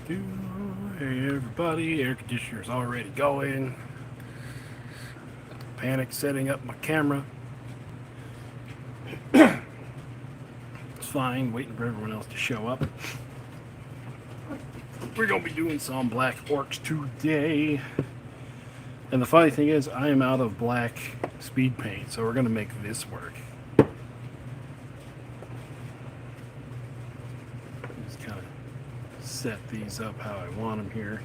Hey everybody, air conditioner's already going. Panic setting up my camera. It's fine, waiting for everyone else to show up. We're gonna be doing some black orcs today. And the funny thing is, I am out of black speed paint, so we're gonna make this work. Just kind of set these up how I want them here.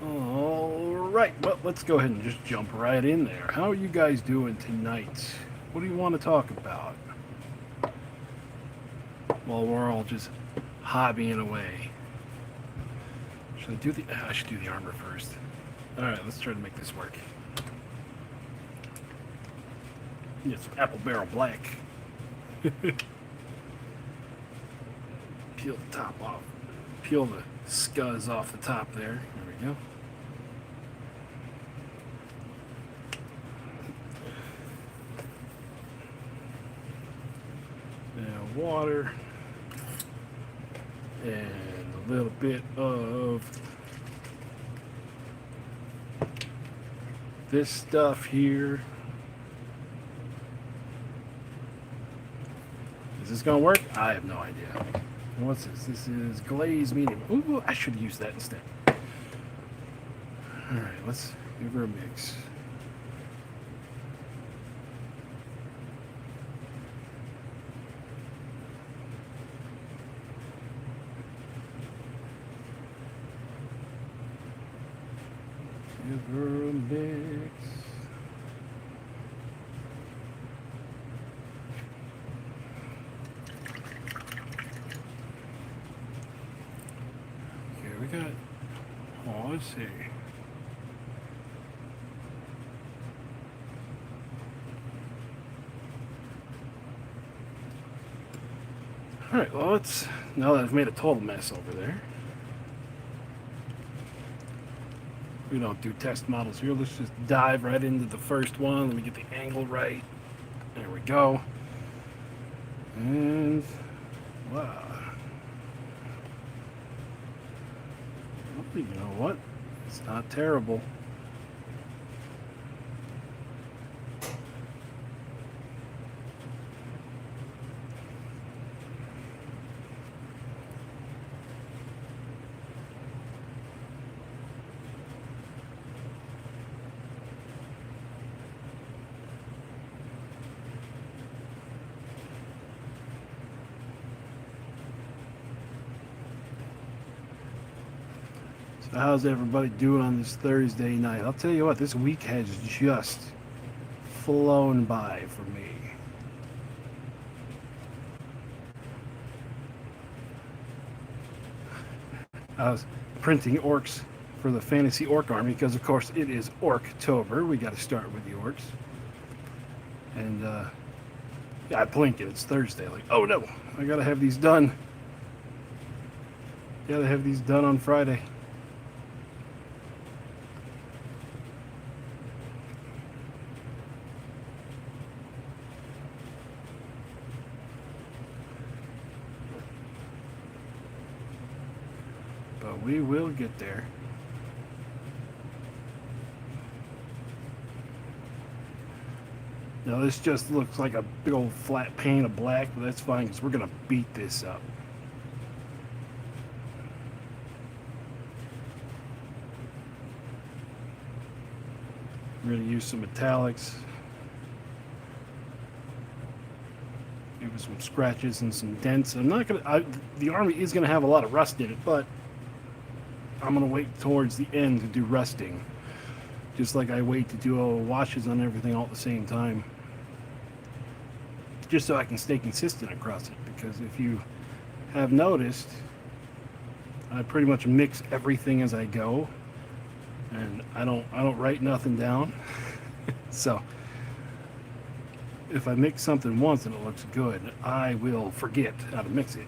Alright, well, let's go ahead and just jump right in there. How are you guys doing tonight? What do you want to talk about? While we're all just hobbying away. I should do the armor first. Alright, let's try to make this work. Get some apple barrel black. Peel the top off. Peel the scuzz off the top there. There we go. Now water. And a little bit of this stuff here. Is this gonna work? I have no idea. What's this? This is glaze medium. Ooh, I should use that instead. Alright, let's give her a mix. Give her a mix. Here we got. Oh, let's see. Alright, well, let's. Now that I've made a total mess over there. We don't do test models here. Let's just dive right into the first one. Let me get the angle right. There we go. And wow. You know what? It's not terrible. How's everybody doing on this Thursday night? I'll tell you what, this week has just flown by for me. I was printing orcs for the Fantasy Orc Army because, of course, it is Orktober. We got to start with the orcs. And, yeah, I blinked it. It's Thursday. Like, oh no, I got to have these done. Got to have these done on Friday. We will get there. Now this just looks like a big old flat pane of black, but that's fine because we're going to beat this up. We're going to use some metallics. Give it some scratches and some dents. I'm not going to... The army is going to have a lot of rust in it, but I'm going to wait towards the end to do rusting. Just like I wait to do washes on everything all at the same time. Just so I can stay consistent across it. Because if you have noticed, I pretty much mix everything as I go, and I don't write nothing down. So if I mix something once and it looks good, I will forget how to mix it.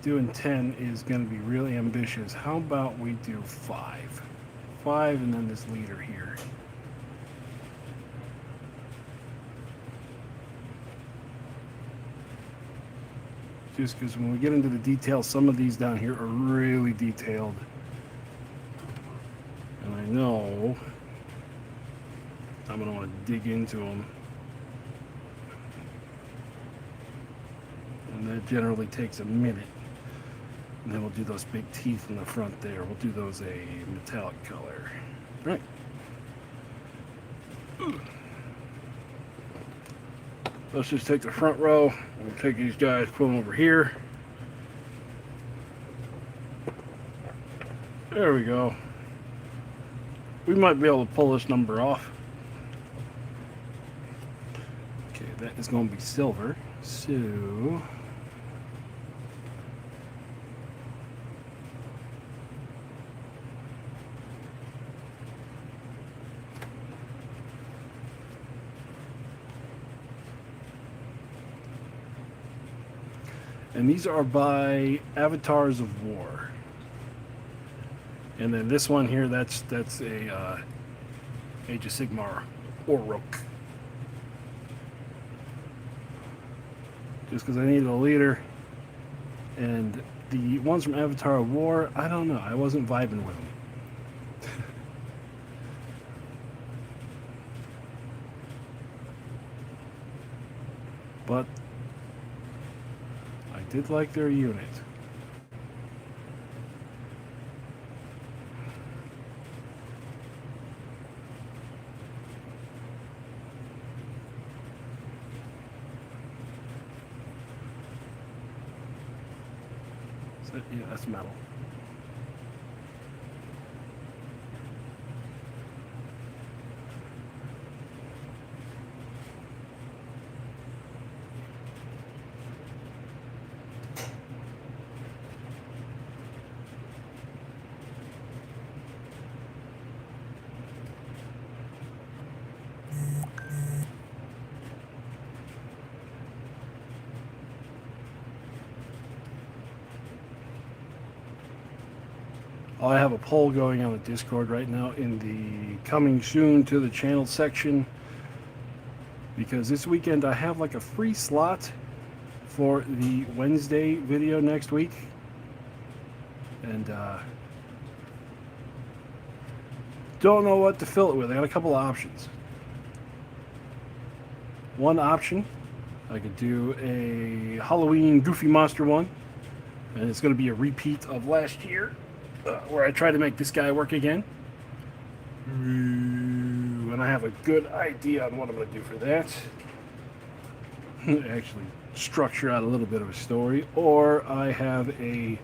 Doing 10 is going to be really ambitious. How about we do 5? 5 and then this leader here. Just because when we get into the details, some of these down here are really detailed. And I know I'm going to want to dig into them. And that generally takes a minute. And then we'll do those big teeth in the front there. We'll do those a metallic color. All right. Let's just take the front row. We'll take these guys, put them over here. There we go. We might be able to pull this number off. Okay, that is going to be silver. So... and these are by Avatars of War. And then this one here, that's a Age of Sigmar Orc. Just because I needed a leader. And the ones from Avatar of War, I don't know. I wasn't vibing with them. But I did like their unit. So, yeah, that's metal. I have a poll going on the Discord right now in the coming soon to the channel section, because this weekend I have like a free slot for the Wednesday video next week, and don't know what to fill it with. I got a couple of options. One option, I could do a Halloween Goofy Monster one, and it's going to be a repeat of last year. Where I try to make this guy work again. And I have a good idea on what I'm going to do for that. Actually structure out a little bit of a story. Or I've been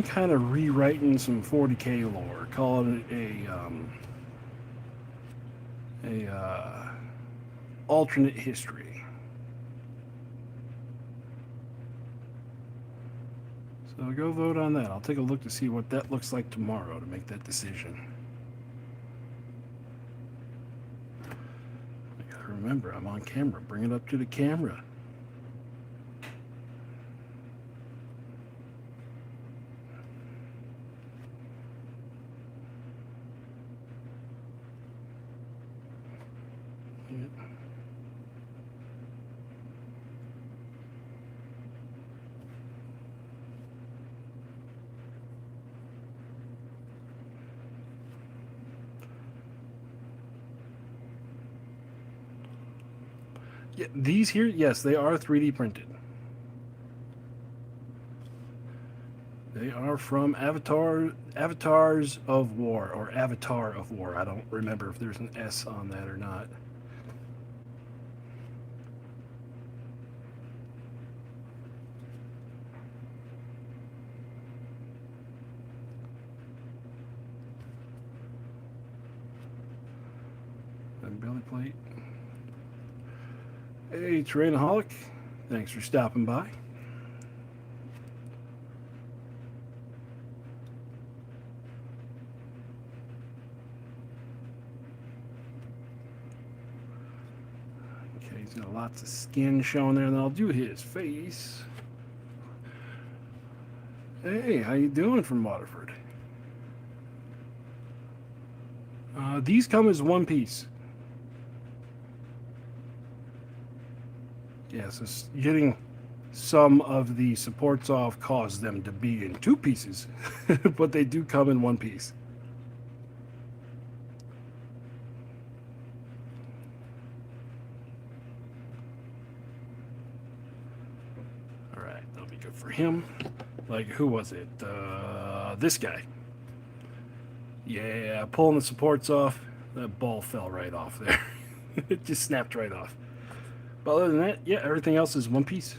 kind of rewriting some 40k lore, calling it a alternate history. So go vote on that. I'll take a look to see what that looks like tomorrow to make that decision. I gotta remember, I'm on camera. Bring it up to the camera. Yeah, these here, yes, they are 3D printed. They are from Avatars of War, or Avatar of War. I don't remember if there's an S on that or not. And belly plate. Hey, Terrainaholic. Thanks for stopping by. Okay, he's got lots of skin showing there, and I'll do his face. Hey, how you doing from Waterford? These come as one piece. Yes, getting some of the supports off caused them to be in two pieces, but they do come in one piece. All right, that'll be good for him. Like, who was it? This guy. Yeah, pulling the supports off, that ball fell right off there. It just snapped right off. But other than that, yeah, everything else is one piece.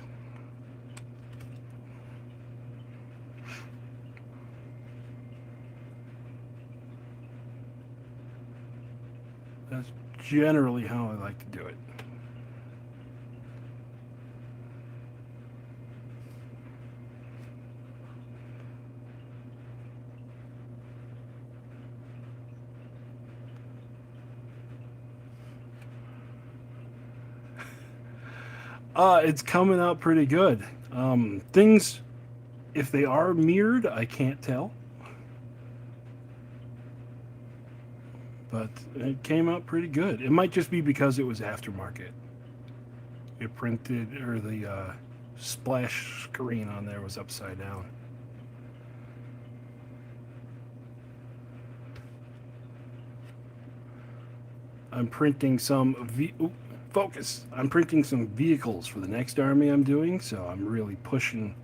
That's generally how I like to do it. It's coming out pretty good. Things, if they are mirrored, I can't tell. But it came out pretty good. It might just be because it was aftermarket. It printed, or the splash screen on there was upside down. I'm printing focus. I'm printing some vehicles for the next army I'm doing, so I'm really pushing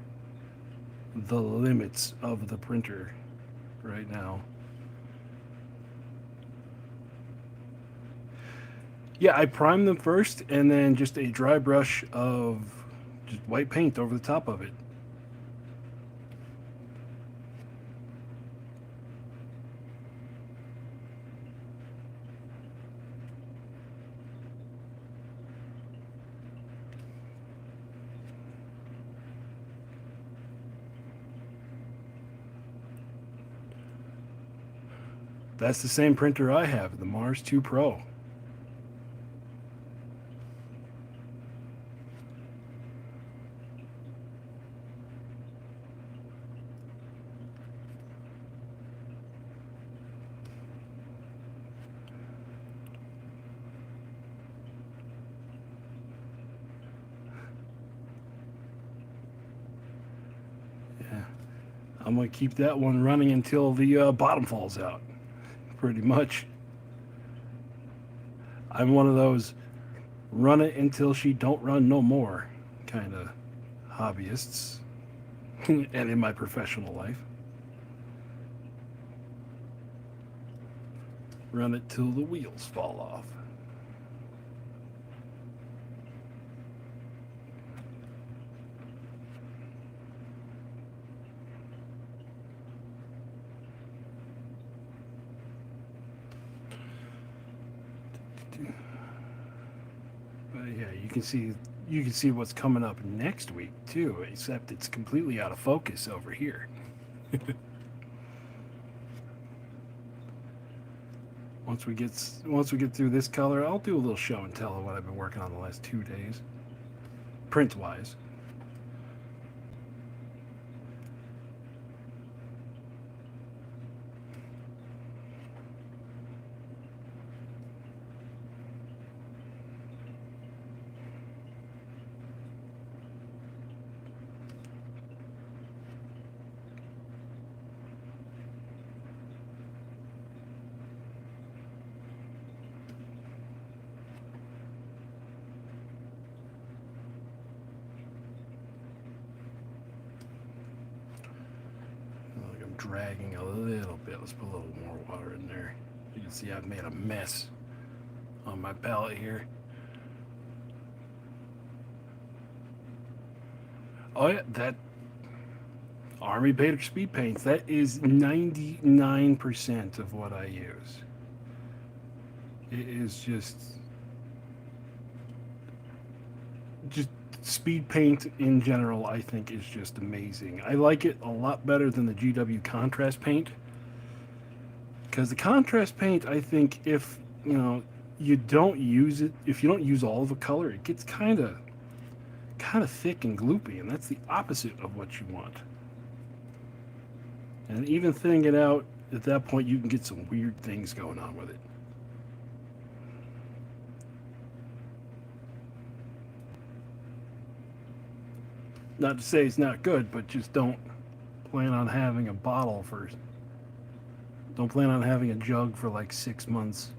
the limits of the printer right now. Yeah, I prime them first, and then just a dry brush of just white paint over the top of it. That's the same printer I have, the Mars 2 Pro. Yeah, I'm gonna keep that one running until the bottom falls out. Pretty much. I'm one of those run it until she don't run no more kind of hobbyists, and in my professional life, run it till the wheels fall off. But yeah, you can see what's coming up next week too, except it's completely out of focus over here. Once we get through this color, I'll do a little show and tell of what I've been working on the last 2 days, print wise. dragging a little bit. Let's put a little more water in there. You can see I've made a mess on my palette here. Oh yeah, that Army Painter speed paints, that is 99% of what I use. It is just speed paint in general, I think is just amazing. I like it a lot better than the GW contrast paint, because the contrast paint, I think, if you don't use it, if you don't use all of the color, it gets kind of thick and gloopy, and that's the opposite of what you want. And even thinning it out, at that point you can get some weird things going on with it. Not to say it's not good, but just don't plan on having a bottle for. Don't plan on having a jug for like 6 months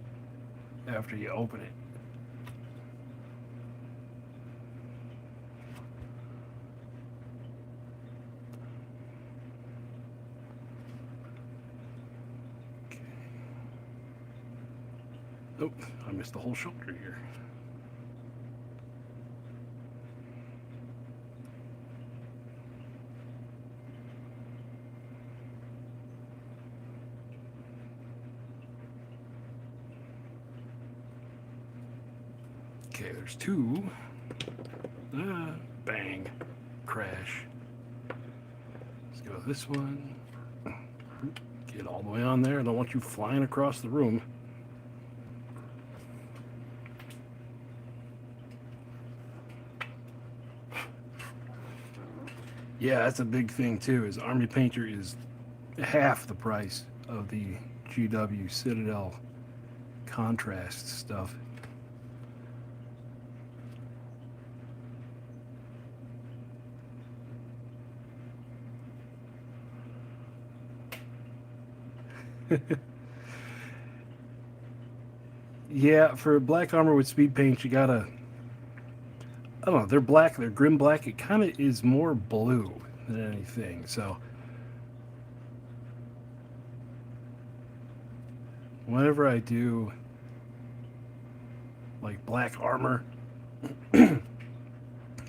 after you open it. Okay. Oh, I missed the whole shoulder here. Okay, there's two. Bang. Crash. Let's go with this one. Get all the way on there. I don't want you flying across the room. Yeah, that's a big thing too, is Army Painter is half the price of the GW Citadel contrast stuff. Yeah, for black armor with speed paint, you gotta. I don't know. They're black. They're grim black. It kind of is more blue than anything. So whenever I do like black armor,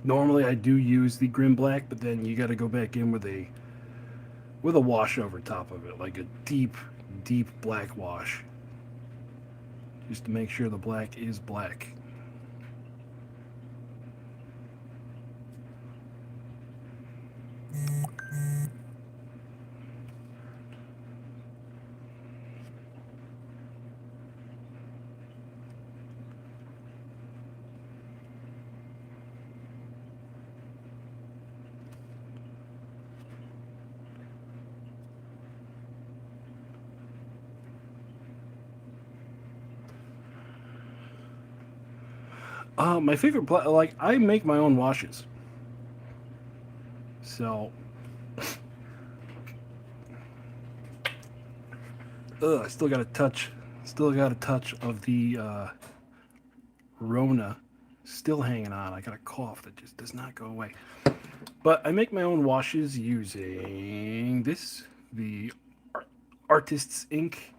normally I do use the grim black, but then you got to go back in with a wash over top of it, like a deep, deep black wash, just to make sure the black is black. My favorite, like I make my own washes, so I still got a touch of the Rona still hanging on. I got a cough that just does not go away. But I make my own washes using the Artist's Ink,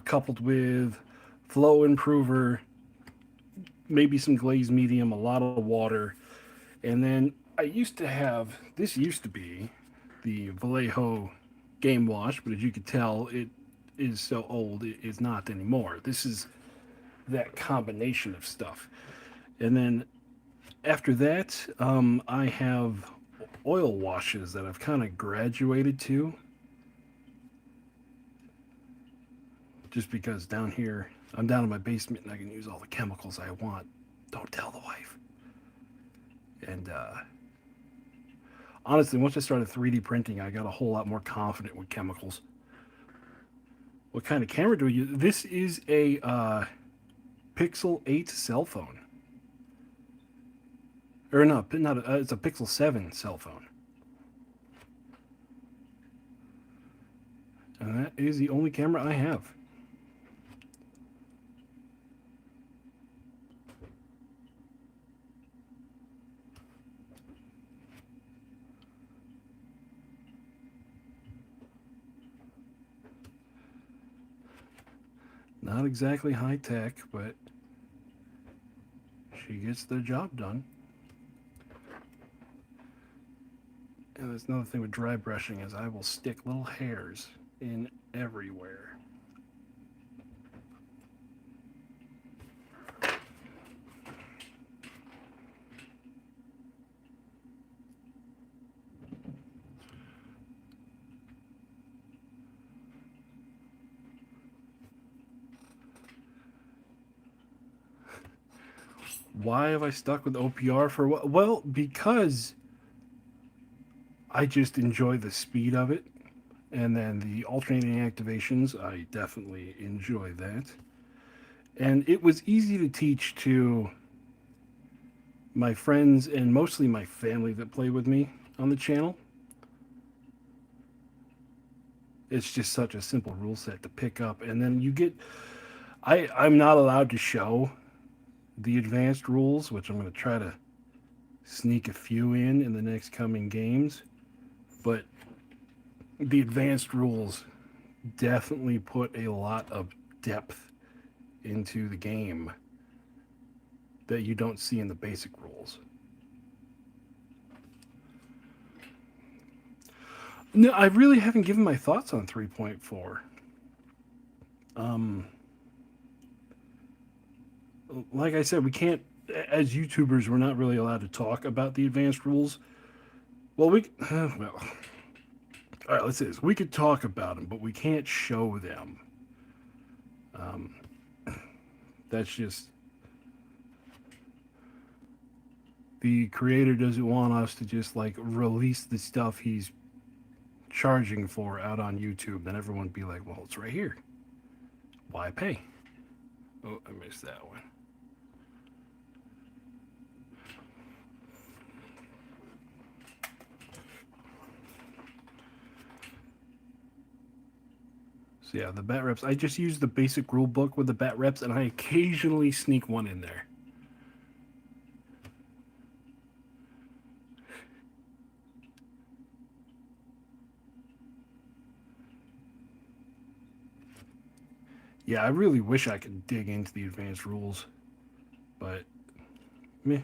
coupled with Flow Improver, maybe some glaze medium, a lot of water, and then this used to be the Vallejo Game Wash, but as you can tell, it is so old it is not anymore. This is that combination of stuff. And then after that, I have oil washes that I've kind of graduated to. Just because down here, I'm down in my basement and I can use all the chemicals I want. Don't tell the wife. And honestly, once I started 3D printing, I got a whole lot more confident with chemicals. What kind of camera do we use? This is a Pixel 8 cell phone. Or no, not it's a Pixel 7 cell phone. And that is the only camera I have. Not exactly high tech, but she gets the job done. And there's another thing with dry brushing is I will stick little hairs in everywhere. Why have I stuck with OPR for what? Well, because I just enjoy the speed of it. And then the alternating activations, I definitely enjoy that. And it was easy to teach to my friends and mostly my family that play with me on the channel. It's just such a simple rule set to pick up. And then you get. I'm not allowed to show the advanced rules, which I'm going to try to sneak a few in the next coming games. But the advanced rules definitely put a lot of depth into the game that you don't see in the basic rules. No, I really haven't given my thoughts on 3.4. Um, like I said, we can't, as YouTubers, we're not really allowed to talk about the advanced rules. Well, well, all right, let's say this. We could talk about them, but we can't show them. Um, that's just the creator doesn't want us to just like release the stuff he's charging for out on YouTube. Then everyone would be like, well, it's right here. Why pay? Oh, I missed that one. So yeah, the bat reps. I just use the basic rule book with the bat reps, and I occasionally sneak one in there. Yeah, I really wish I could dig into the advanced rules, but meh.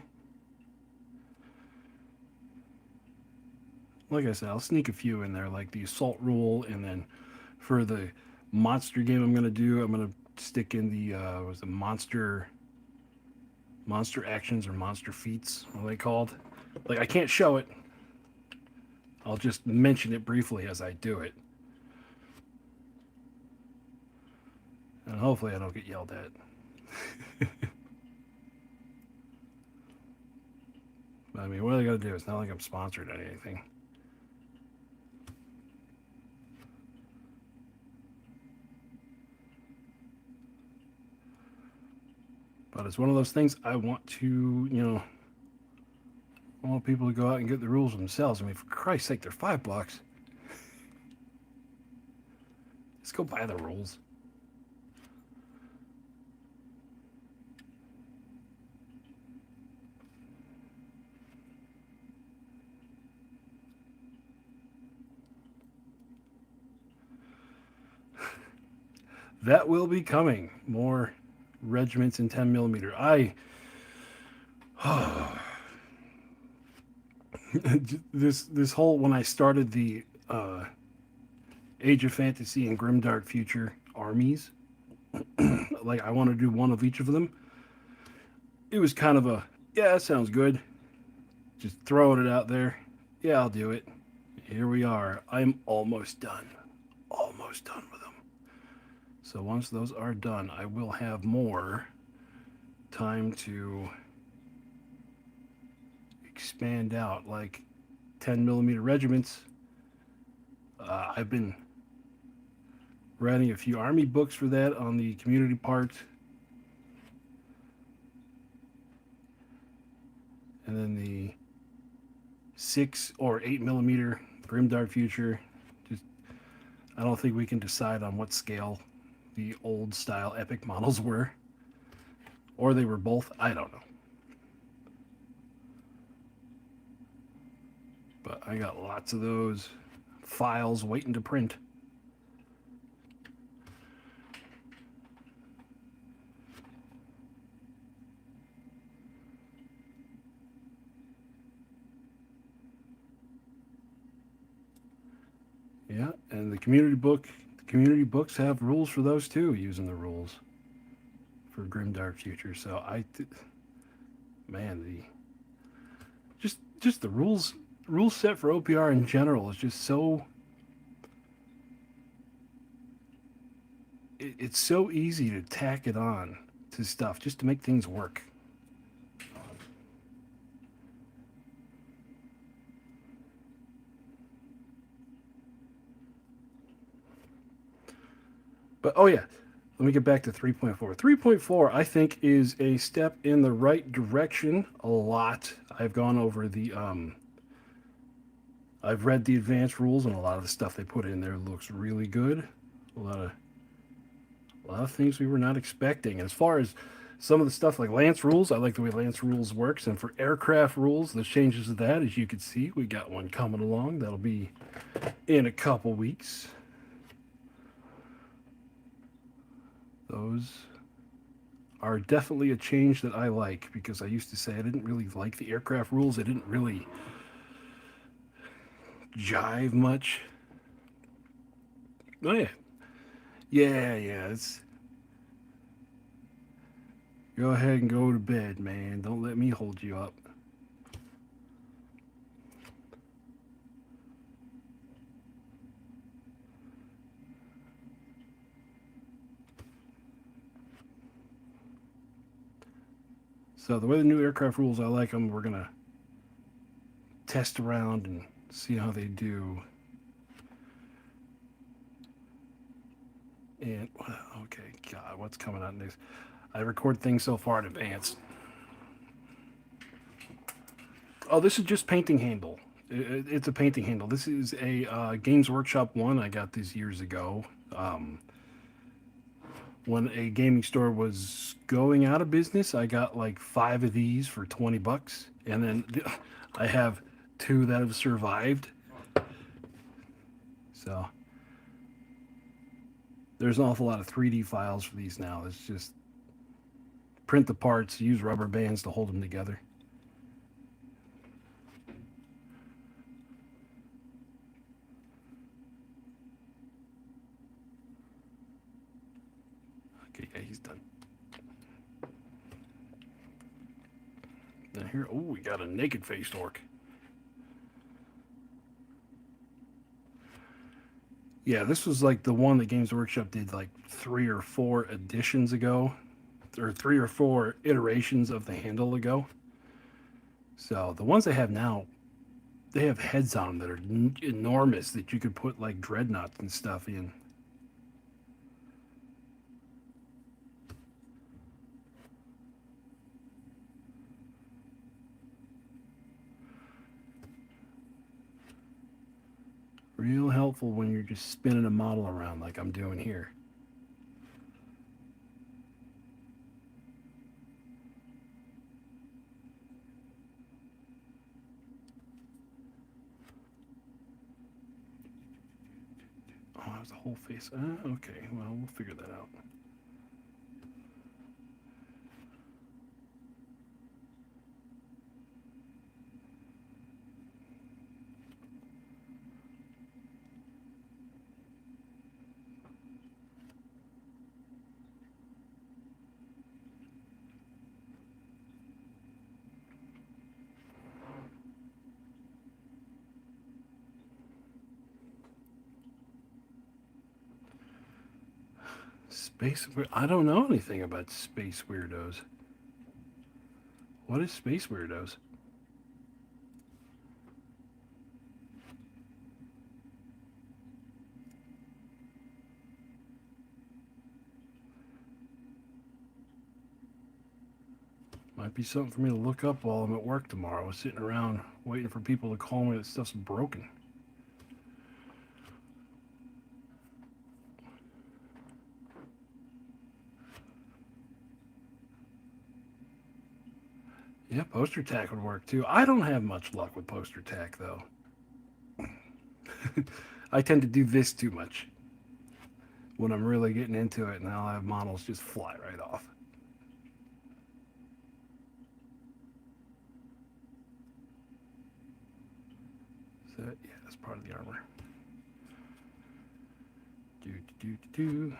Like I said, I'll sneak a few in there, like the assault rule, and then for the monster game I'm gonna do, I'm gonna stick in the was the monster actions or monster feats, what are they called? Like I can't show it. I'll just mention it briefly as I do it. And hopefully I don't get yelled at. But I mean, what are they gonna do? It's not like I'm sponsored or anything. But it's one of those things I want to, I want people to go out and get the rules themselves. I mean, for Christ's sake, they're $5. Let's go buy the rules. That will be coming. More regiments in 10 millimeter. This whole when I started the Age of Fantasy and Grimdark Future armies, like I want to do one of each of them. It was kind of a yeah, that sounds good. Just throwing it out there. Yeah, I'll do it. Here we are. I'm almost done. Almost done with them. So once those are done, I will have more time to expand out like 10 millimeter regiments. I've been writing a few army books for that on the community part. And then the 6 or 8 millimeter Grimdark Future. Just I don't think we can decide on what scale the old style epic models were. Or they were both. I don't know. But I got lots of those files waiting to print. The community books have rules for those too, using the rules for Grimdark Future. So man, just the rules set for OPR in general is just so it's so easy to tack it on to stuff just to make things work. But oh yeah, let me get back to 3.4. 3.4 I think is a step in the right direction a lot. I've gone over the I've read the advanced rules, and a lot of the stuff they put in there looks really good. A lot of things we were not expecting. And as far as some of the stuff like Lance rules, I like the way Lance rules works. And for aircraft rules, the changes to that, as you can see, we got one coming along. That'll be in a couple weeks. Those are definitely a change that I like, because I used to say I didn't really like the aircraft rules. They didn't really jive much. Oh yeah. Yeah. It's go ahead and go to bed, man. Don't let me hold you up. So the way the new aircraft rules, I like them. We're gonna test around and see how they do. And okay, God, what's coming out next? I record things so far in advance. Oh, this is just painting handle. It's a painting handle. This is a Games Workshop one. I got this years ago. When a gaming store was going out of business, I got like 5 of these for $20, and then I have 2 that have survived. So there's an awful lot of 3D files for these now. It's just print the parts, use rubber bands to hold them together. Okay, yeah, he's done. Then here, oh, we got a naked-faced orc. Yeah, this was like the one that Games Workshop did like 3 or 4 editions ago, or 3 or 4 iterations of the handle ago. So the ones they have now, they have heads on them that are enormous that you could put like dreadnoughts and stuff in. Real helpful when you're just spinning a model around like I'm doing here. Oh, that was the whole face. Okay, well, we'll figure that out. Space. I don't know anything about space weirdos. What is space weirdos? Might be something for me to look up while I'm at work tomorrow. Sitting around waiting for people to call me that stuff's broken. Yeah, poster tack would work too. I don't have much luck with poster tack though. I tend to do this too much when I'm really getting into it, and I'll have models just fly right off. So yeah, that's part of the armor. Do, do, do.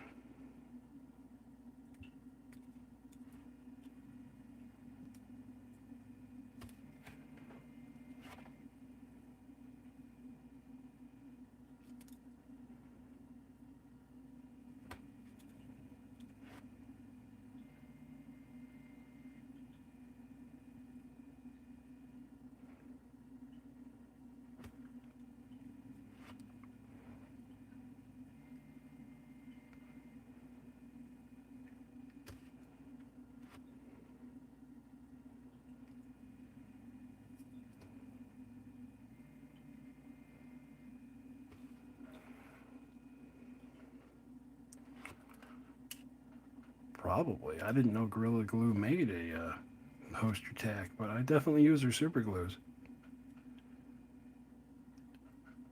Probably. I didn't know Gorilla Glue made a poster tack, but I definitely use their super glues.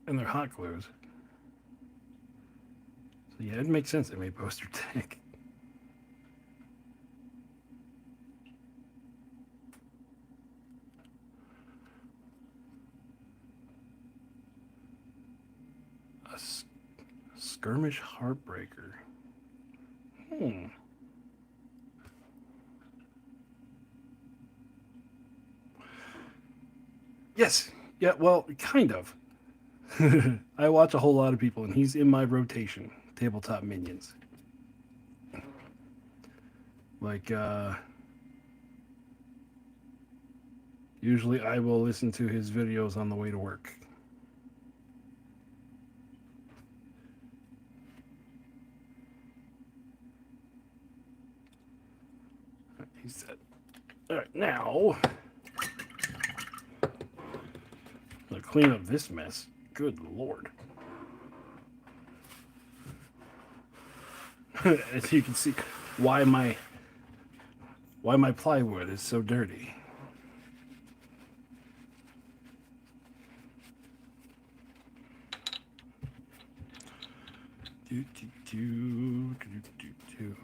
And they're hot glues. So yeah, it makes sense they made poster tack. A skirmish heartbreaker. Yes. Yeah, well, kind of. I watch a whole lot of people, and he's in my rotation. Tabletop minions. Like, usually I will listen to his videos on the way to work. He said, all right, now, I'm going to clean up this mess. Good Lord. As you can see, why my plywood is so dirty. Do, do, do, do, do, do.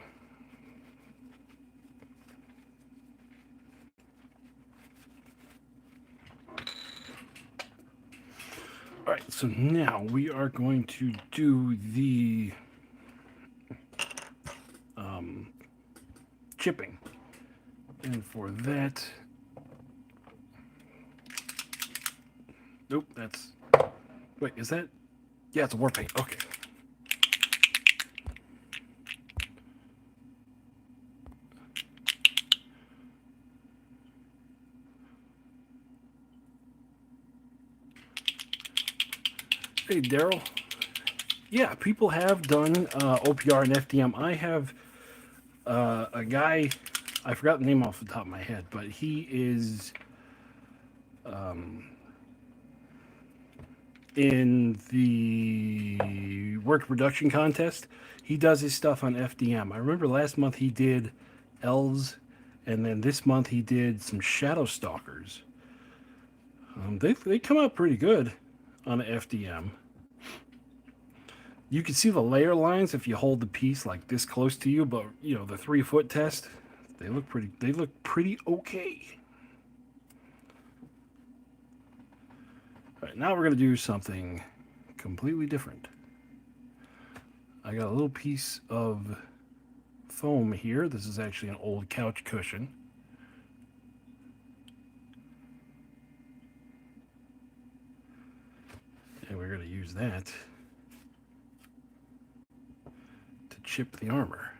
All right, so now we are going to do the chipping. And for that, nope, that's, wait, is that, yeah, it's a war paint, okay. Hey, Daryl. Yeah, people have done OPR and FDM. I have a guy, I forgot the name off the top of my head, but he is in the work production contest. He does his stuff on FDM. I remember last month he did elves, and then this month he did some shadow stalkers. They come out pretty good on FDM. You can see the layer lines if you hold the piece like this close to you, but you know the 3-foot test, they look pretty okay. All right, now we're gonna do something completely different. I got a little piece of foam here. This is actually an old couch cushion. And we're gonna use that to chip the armor.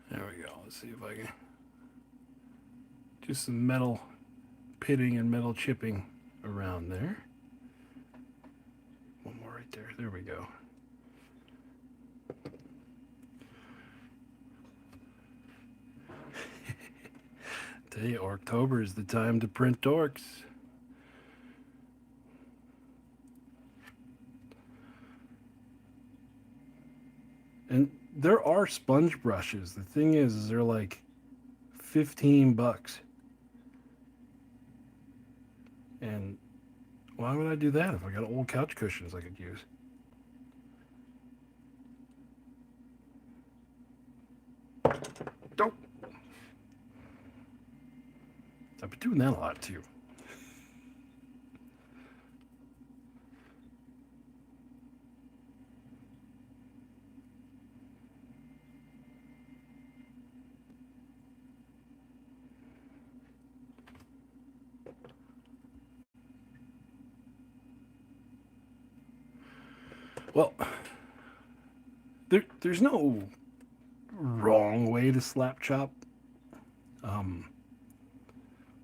There we go. Let's see if I can. Just some metal pitting and metal chipping around there. One more right there. There we go. Hey, October is the time to print orcs. And there are sponge brushes. The thing is they're like $15. And why would I do that if I got old couch cushions I could use? Don't. I've been doing that a lot too. Well, there's no wrong way to slap chop. Um,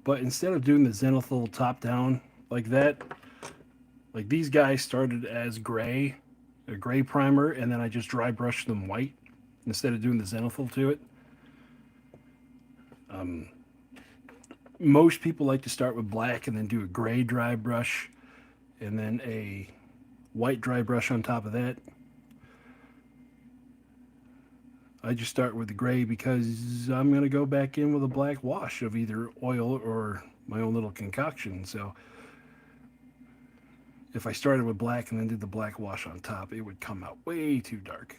but instead of doing the zenithal top down like that, like these guys started as gray, a gray primer, and then I just dry brushed them white instead of doing the zenithal to it. Um, Most people like to start with black and then do a gray dry brush and then a white dry brush on top of that. I just start with the gray because I'm going to go back in with a black wash of either oil or my own little concoction. So if I started with black and then did the black wash on top, it would come out way too dark.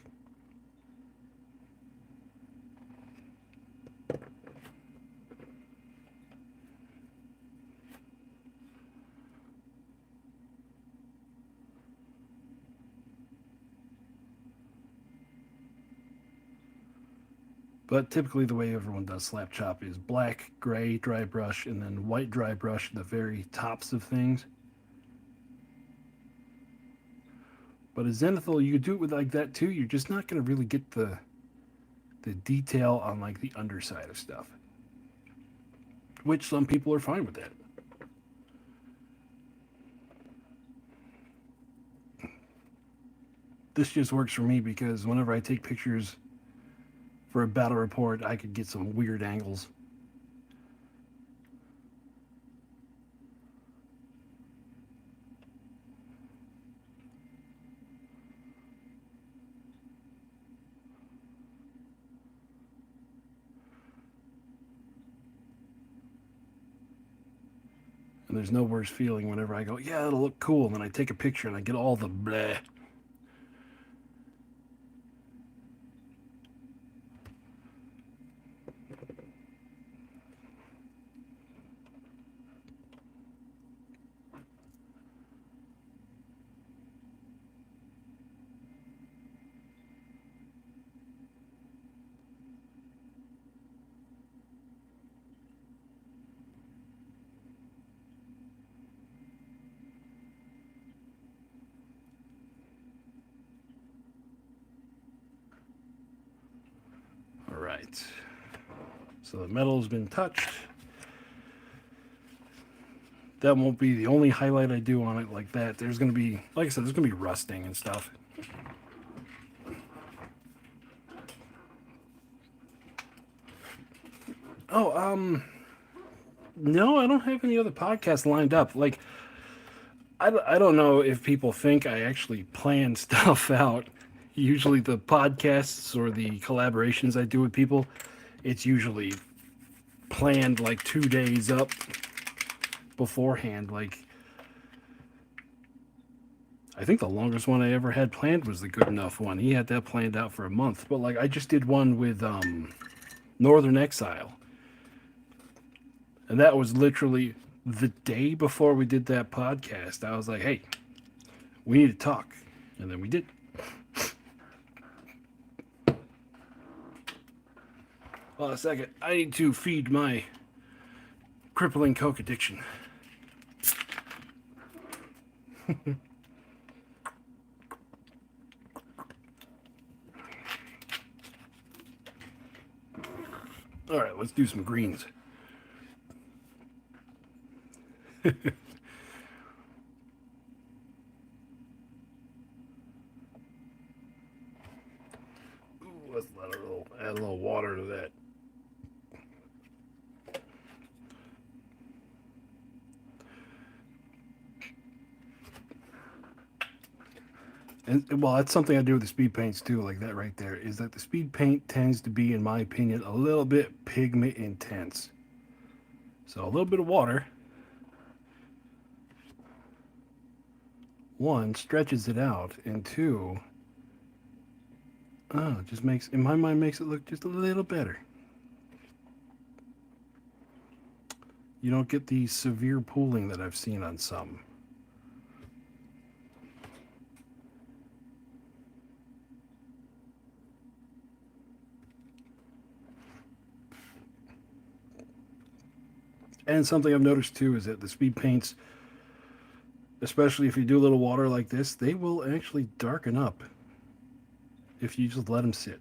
But typically, the way everyone does slap chop is black, gray, dry brush, and then white dry brush at the very tops of things. But a zenithal, you could do it with like that too. You're just not going to really get the detail on like the underside of stuff, which some people are fine with that. This just works for me because whenever I take pictures for a battle report, I could get some weird angles. And there's no worse feeling whenever I go, yeah, it'll look cool. And then I take a picture and I get all the bleh. All right. So the metal's been touched. That won't be the only highlight I do on it like that. There's going to be, like I said, there's going to be rusting and stuff. Oh, no, I don't have any other podcasts lined up. Like, I don't know if people think I actually plan stuff out. Usually the podcasts or the collaborations I do with people, it's usually planned like 2 days up beforehand. Like, I think the longest one I ever had planned was the Good Enough one. He had that planned out for a month. But like, I just did one with Northern Exile, and that was literally the day before we did that podcast. I was like, hey, we need to talk, and then we did. Hold on a second. I need to feed my crippling coke addiction. All right, let's do some greens. Ooh, let's add a little water to that. And well, that's something I do with the speed paints too, like that right there, is that the speed paint tends to be, in my opinion, a little bit pigment intense. So a little bit of water, one, stretches it out, and two, oh, it just makes, in my mind, makes it look just a little better. You don't get the severe pooling that I've seen on some. And something I've noticed too is that the speed paints, especially if you do a little water like this, they will actually darken up if you just let them sit.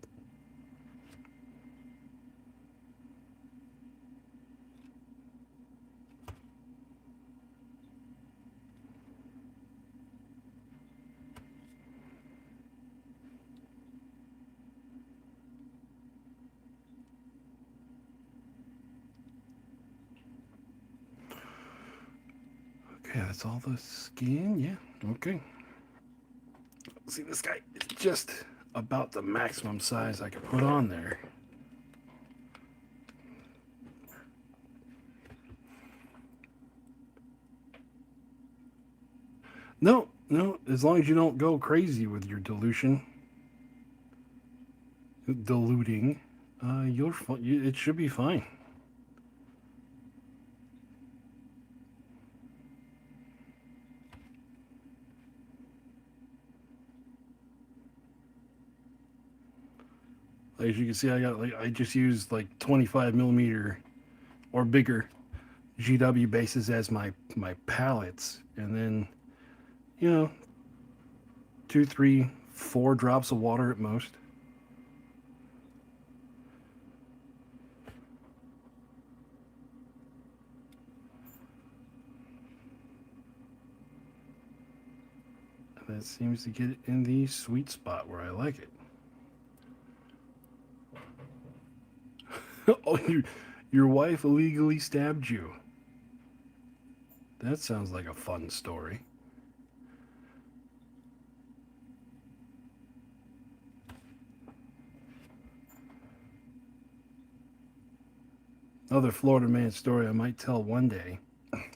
Okay, that's all the skin. Yeah, okay. See, this guy is just about the maximum size I can put on there. No, no, as long as you don't go crazy with your diluting, it should be fine. As you can see, I just used like 25 millimeter or bigger GW bases as my palettes, and then you know 2, 3, 4 drops of water at most. And that seems to get it in the sweet spot where I like it. Oh, your wife illegally stabbed you. That sounds like a fun story. Another Florida man story I might tell one day,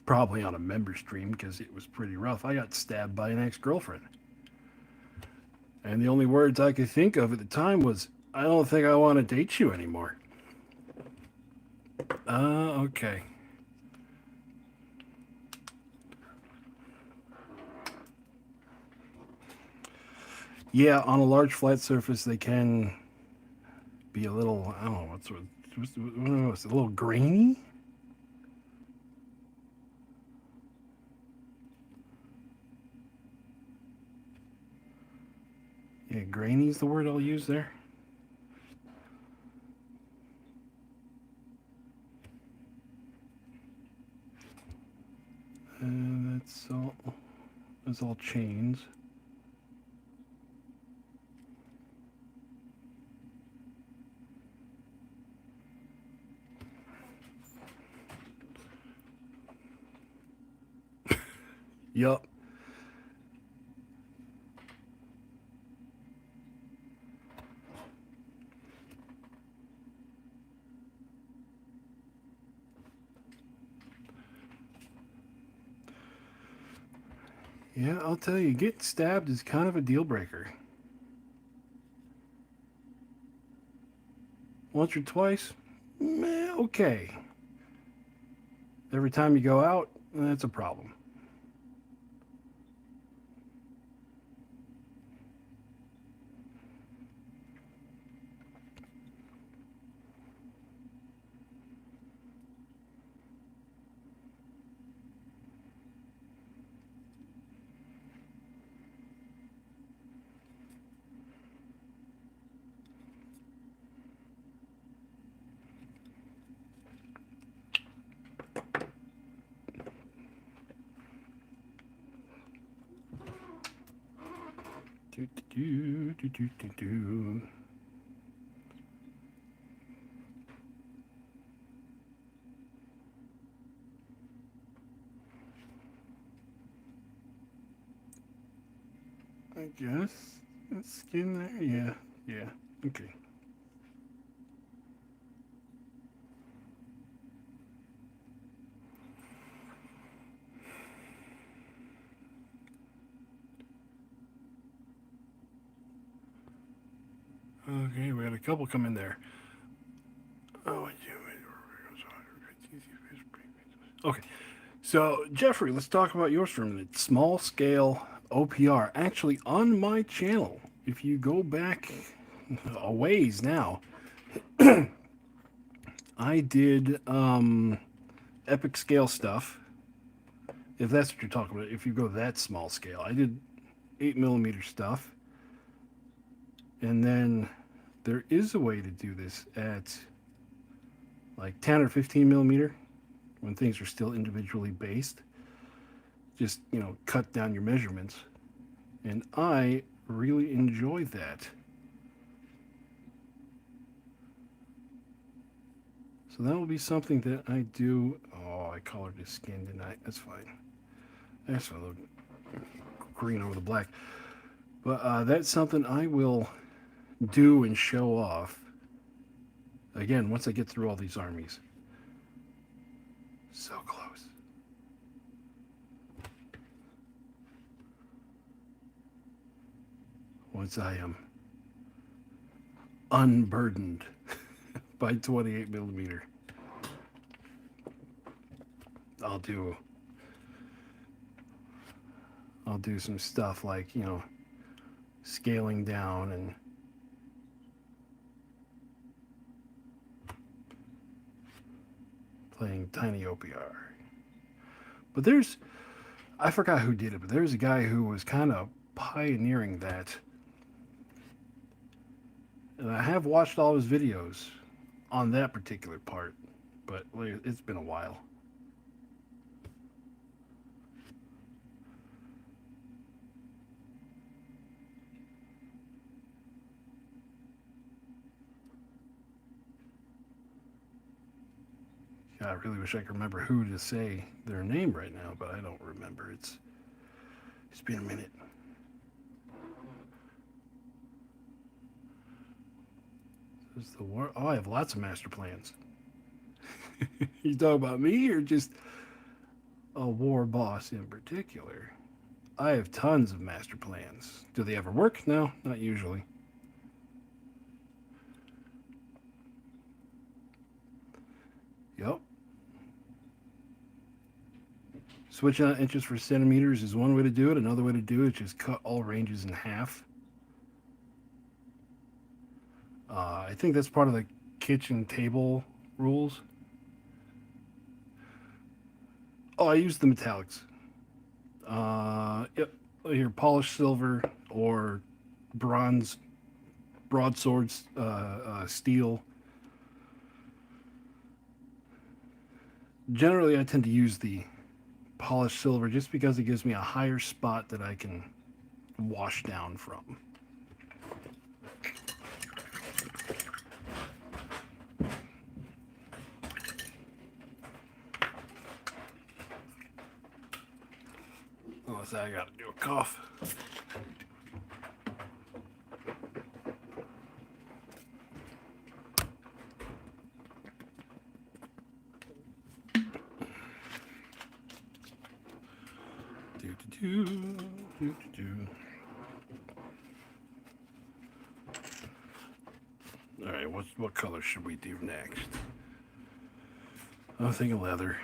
probably on a member stream because it was pretty rough. I got stabbed by an ex-girlfriend. And the only words I could think of at the time was, I don't think I want to date you anymore. Okay. Yeah, on a large flat surface, they can be a little, I don't know, what's a little grainy? Yeah, grainy is the word I'll use there. And that's all chains. Yup. Yeah, I'll tell you, getting stabbed is kind of a deal breaker. Once or twice, okay. Every time you go out, that's a problem. Do, do, do, do, do, do. I guess. That skin there? Yeah. Yeah. Okay. Okay, we had a couple come in there. Oh, okay. So, Jeffrey, let's talk about yours for a minute. Small scale OPR. Actually, on my channel, if you go back a ways now, I did epic scale stuff. If that's what you're talking about, if you go that small scale, I did 8 millimeter stuff. And then there is a way to do this at like 10 or 15 millimeter when things are still individually based. Just, cut down your measurements. And I really enjoy that. So that will be something that I do. Oh, I colored his skin, didn't I? That's fine. That's a little green over the black. But that's something I will do and show off. Again, once I get through all these armies. So close. Once I am unburdened by 28 millimeter, I'll do some stuff like, scaling down and playing tiny OPR. But I forgot who did it, but there's a guy who was kind of pioneering that. And I have watched all his videos on that particular part, but it's been a while. I really wish I could remember who to say their name right now, but I don't remember. It's been a minute. This is the war. Oh, I have lots of master plans. You talking about me or just a war boss in particular? I have tons of master plans. Do they ever work? No, not usually. Yep. Switching out inches for centimeters is one way to do it. Another way to do it is just cut all ranges in half. I think that's part of the kitchen table rules. Oh, I use the metallics. Yep. Here, polished silver or bronze, broadswords, steel. Generally, I tend to use the polished silver just because it gives me a higher spot that I can wash down from. Unless I gotta do a cough. All right, what color should we do next? I'm thinking leather.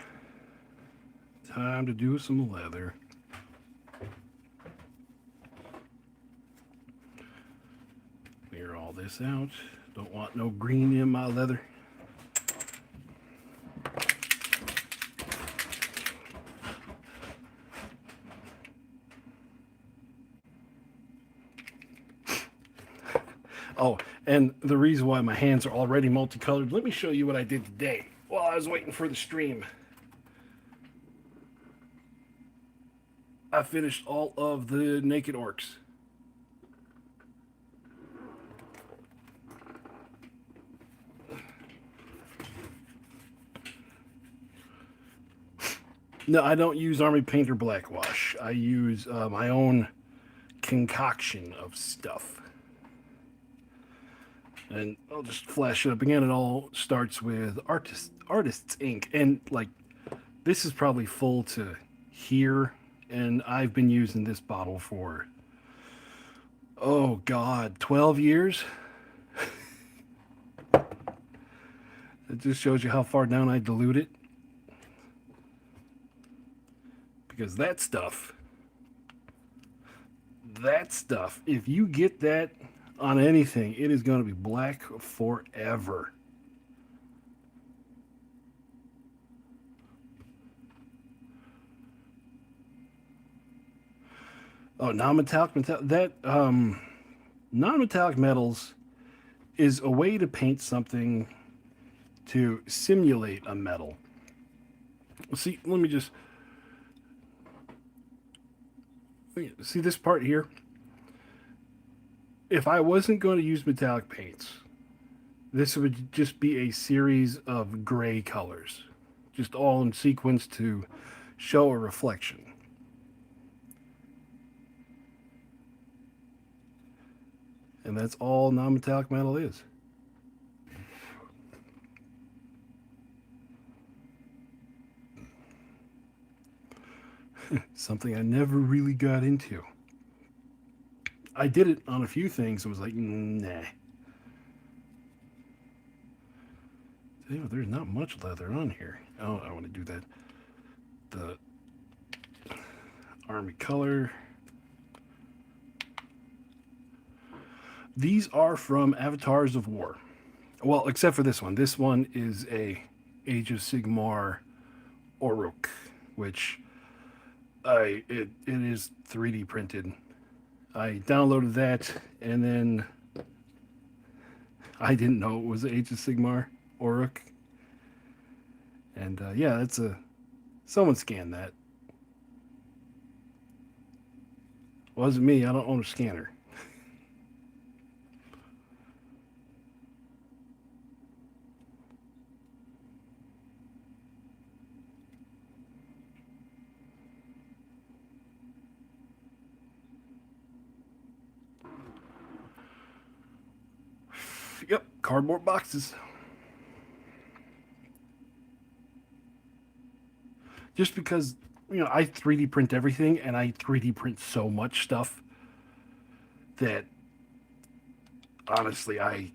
Time to do some leather. Clear all this out. Don't want no green in my leather. Oh, and the reason why my hands are already multicolored, let me show you what I did today while I was waiting for the stream. I finished all of the naked orcs. No, I don't use Army Painter Blackwash. I use my own concoction of stuff. And I'll just flash it up again. It all starts with Artists Ink. And like, this is probably full to here. And I've been using this bottle for, oh God, 12 years? It just shows you how far down I dilute it. Because that stuff, if you get that on anything, it is going to be black forever. Oh, non-metallic, non-metallic metals is a way to paint something to simulate a metal. See, let me just see this part here. If I wasn't going to use metallic paints, this would just be a series of gray colors, just all in sequence to show a reflection. And that's all non-metallic metal is. Something I never really got into. I did it on a few things and was like, nah. There's not much leather on here. Oh, I want to do that. The army color. These are from Avatars of War. Well, except for this one. This one is a Age of Sigmar orc, which it is 3D printed. I downloaded that, and then I didn't know it was Age of Sigmar orc. And yeah, that's someone scanned that. Wasn't me. I don't own a scanner. Yep, cardboard boxes. Just because, I 3D print everything, and I 3D print so much stuff that, honestly,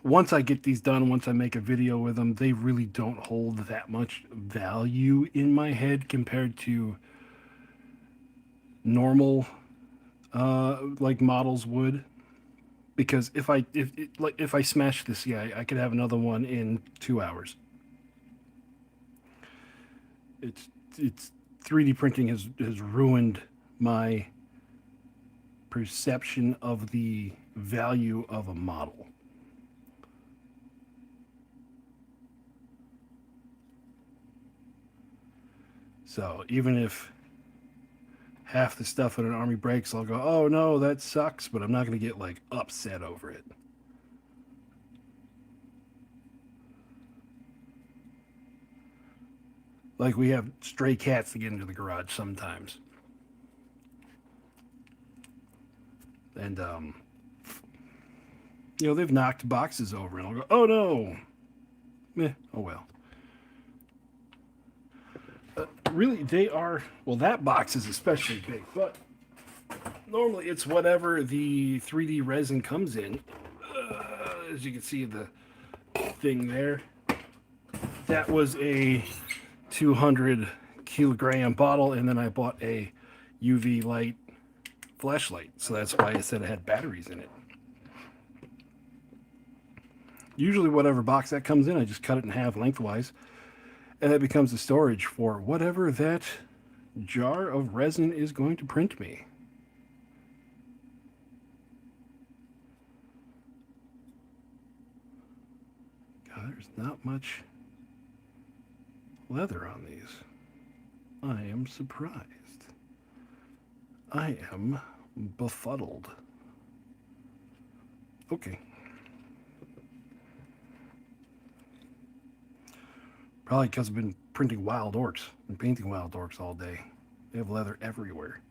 once I get these done, once I make a video with them, they really don't hold that much value in my head compared to normal, like models would. Because if I smash this guy, I could have another one in 2 hours. It's 3D printing has ruined my perception of the value of a model. So even if half the stuff in an army breaks, I'll go, oh no, that sucks, but I'm not going to get like upset over it. Like we have stray cats that get into the garage sometimes. And, they've knocked boxes over, and I'll go, oh no. Oh well. Really, they are, well, that box is especially big, but normally it's whatever the 3D resin comes in. As you can see, the thing there, that was a 200 kilogram bottle, and then I bought a UV light flashlight, so that's why I said it had batteries in it. Usually whatever box that comes in, I just cut it in half lengthwise, and that becomes the storage for whatever that jar of resin is going to print me. God, there's not much leather on these. I am surprised. I am befuddled. Okay. Probably because I've been printing wild orcs and painting wild orcs all day. They have leather everywhere.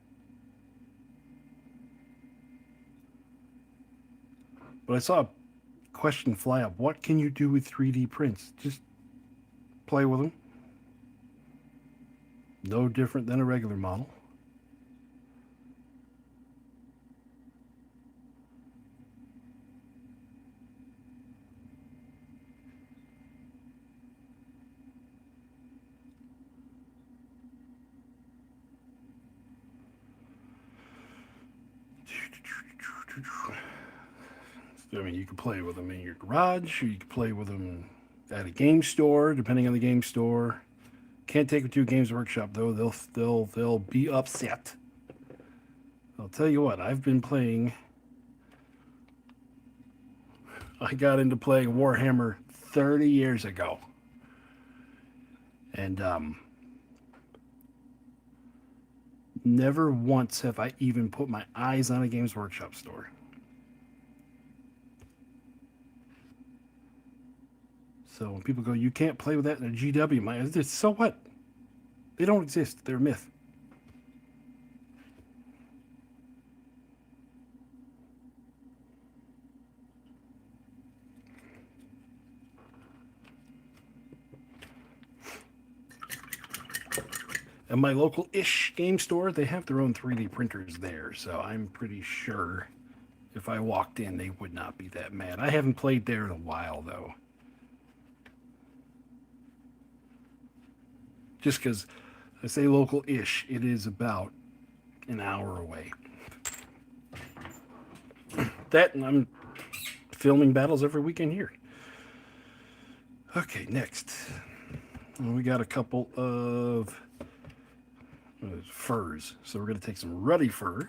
But I saw a question fly up. What can you do with 3D prints? Just play with them. No different than a regular model. I mean, you can play with them in your garage, or you can play with them at a game store, depending on the game store. Can't take them to a Games Workshop though; they'll be upset. I'll tell you what, I've been playing. I got into playing Warhammer 30 years ago, and never once have I even put my eyes on a Games Workshop store. So when people go, you can't play with that in a GW, so what? They don't exist. They're a myth. And my local-ish game store, they have their own 3D printers there, so I'm pretty sure if I walked in, they would not be that mad. I haven't played there in a while, though. Just because I say local-ish, it is about an hour away. That, and I'm filming battles every weekend here. Okay, next. We got a couple of furs. So we're going to take some ruddy fur.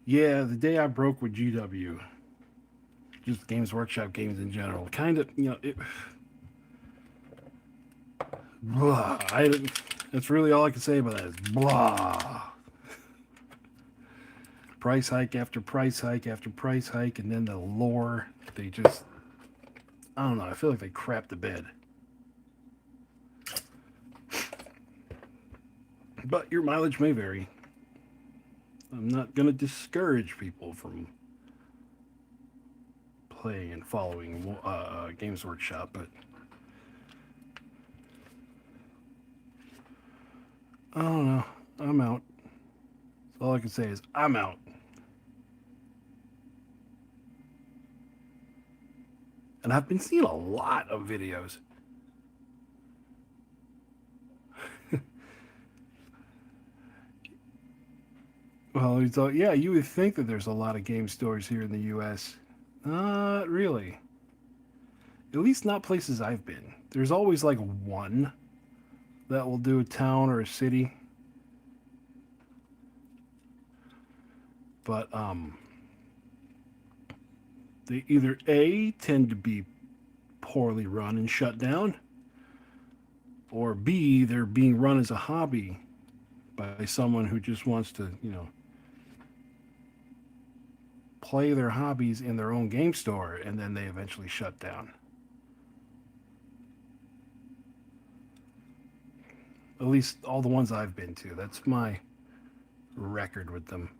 Yeah, the day I broke with GW, just Games Workshop games in general, kind of, blah. That's really all I can say about that is blah. Price hike after price hike after price hike, and then the lore, they just, I don't know, I feel like they crapped the bed. But your mileage may vary. I'm not going to discourage people from playing and following Games Workshop, but I don't know. I'm out. So all I can say is I'm out. And I've been seeing a lot of videos. Well, yeah, you would think that there's a lot of game stores here in the U.S. Not really. At least not places I've been. There's always like one that will do a town or a city. But they either A, tend to be poorly run and shut down, or B, they're being run as a hobby by someone who just wants to, play their hobbies in their own game store, and then they eventually shut down. At least all the ones I've been to. That's my record with them.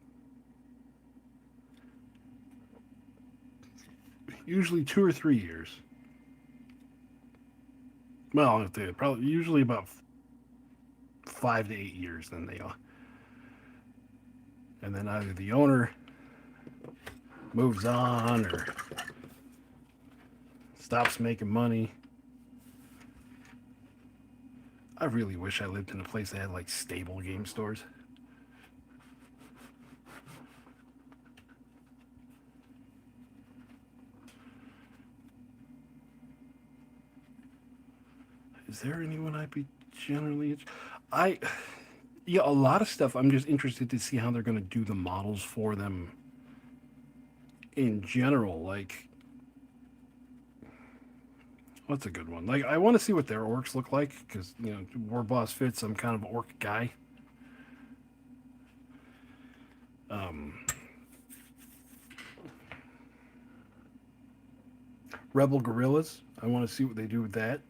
Usually 2 or 3 years. Well, if they probably usually about 5 to 8 years, then they are. And then either the owner moves on or stops making money. I really wish I lived in a place that had like stable game stores. Is there anyone I'd be generally... Yeah, a lot of stuff I'm just interested to see how they're going to do the models for them in general. Like, what's a good one? Like, I want to see what their orcs look like, because, War Boss Fits, I'm kind of an orc guy. Rebel Gorillas, I want to see what they do with that.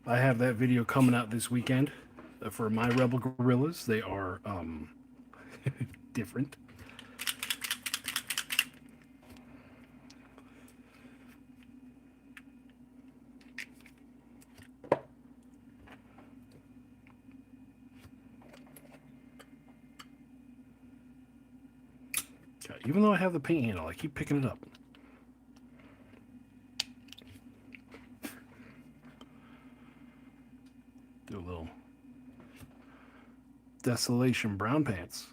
I have that video coming out this weekend. For my rebel guerrillas, they are different. Okay, even though I have the paint handle, I keep picking it up. Do a little Desolation brown pants.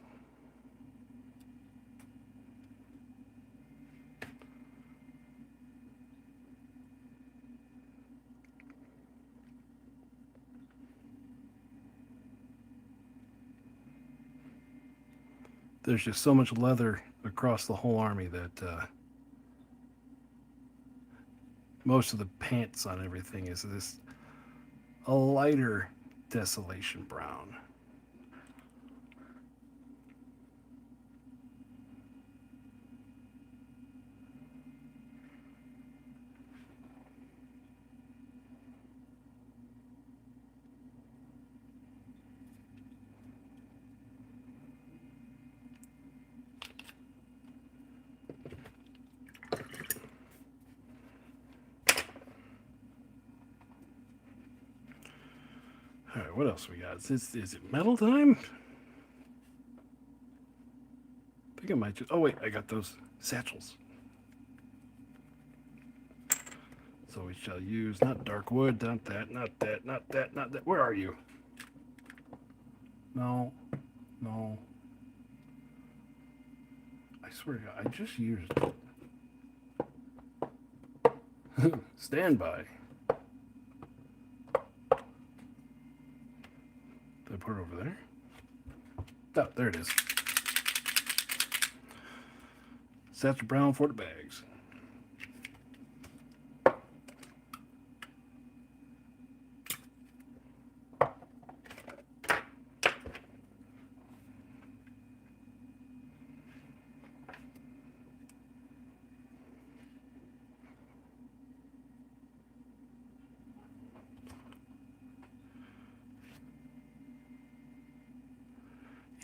There's just so much leather across the whole army that most of the pants on everything is this a lighter Desolation brown. All right, what else we got? Is it metal time? I think I might just. Oh wait, I got those satchels. So we shall use not dark wood, not that, not that, not that, not that. Where are you? No, no. I swear to God, I just used it. Stand by. Did I put it over there? Oh, there it is. Satchel brown for the bags.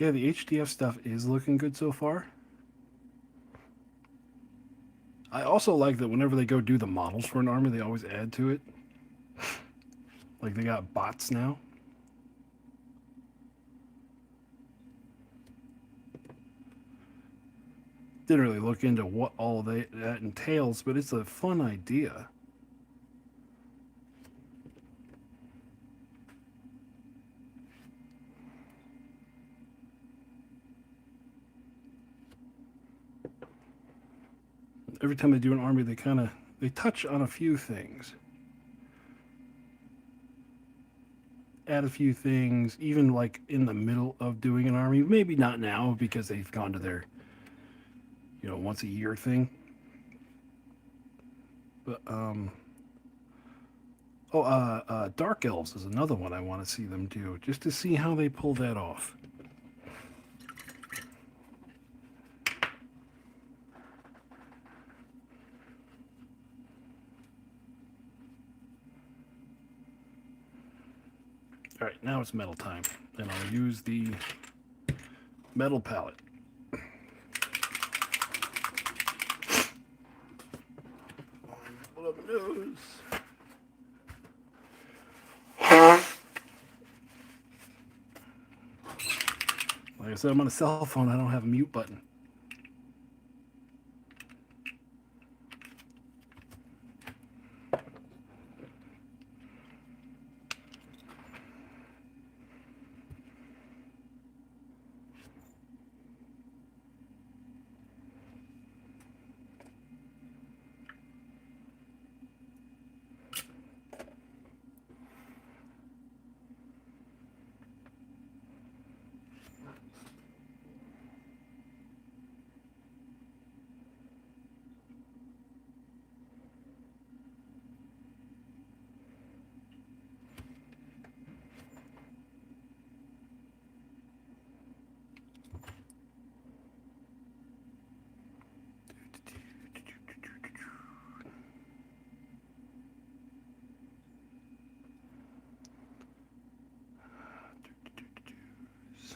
Yeah, the HDF stuff is looking good so far. I also like that whenever they go do the models for an army, they always add to it. Like they got bots now. Didn't really look into what all that entails, but it's a fun idea. Every time they do an army, they touch on a few things. Add a few things, even like in the middle of doing an army. Maybe not now because they've gone to their, once a year thing. But Dark Elves is another one I want to see them do, just to see how they pull that off. All right, now it's metal time, and I'll use the metal palette. Like I said, I'm on a cell phone. I don't have a mute button.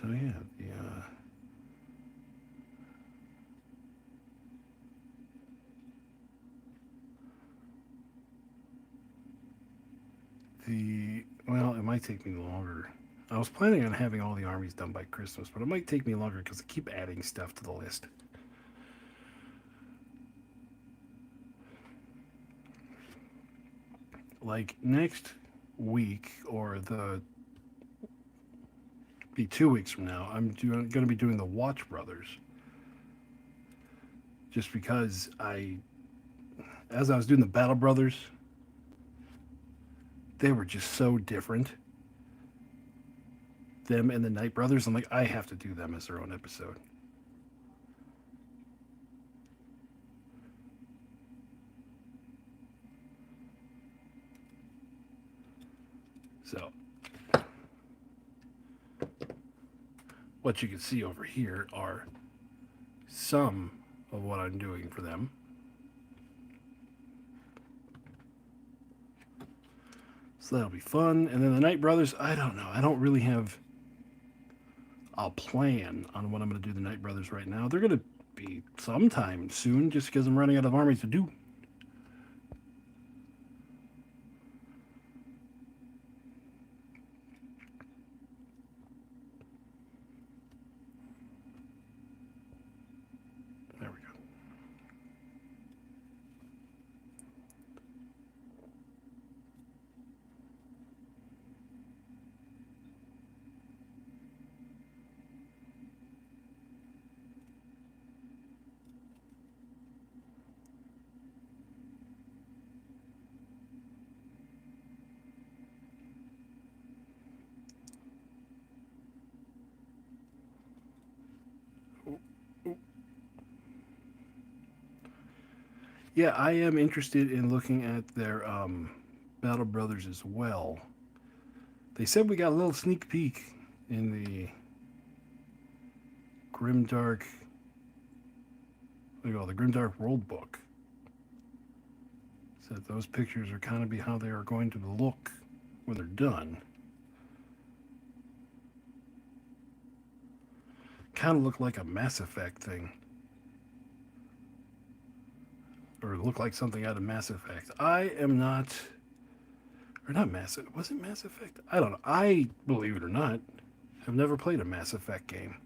So yeah, well, it might take me longer. I was planning on having all the armies done by Christmas, but it might take me longer because I keep adding stuff to the list. Like next week or the be 2 weeks from now, I'm going to be doing the Watch Brothers. Just because as I was doing the Battle Brothers, they were just so different. Them and the Night Brothers, I'm like, I have to do them as their own episode. So, what you can see over here are some of what I'm doing for them. So that'll be fun. And then the Night Brothers, I don't know. I don't really have a plan on when I'm going to do the Night Brothers right now. They're going to be sometime soon just because I'm running out of armies to do. There we go. Yeah, I am interested in looking at their Battle Brothers as well. They said we got a little sneak peek in the Grimdark, what do you call it, the Grimdark World Book. Said those pictures are kind of be how they are going to look when they're done. Kind of look like a Mass Effect thing. Or look like something out of Mass Effect. I am not, or not Mass. Was it Mass Effect? I don't know. I, believe it or not, have never played a Mass Effect game.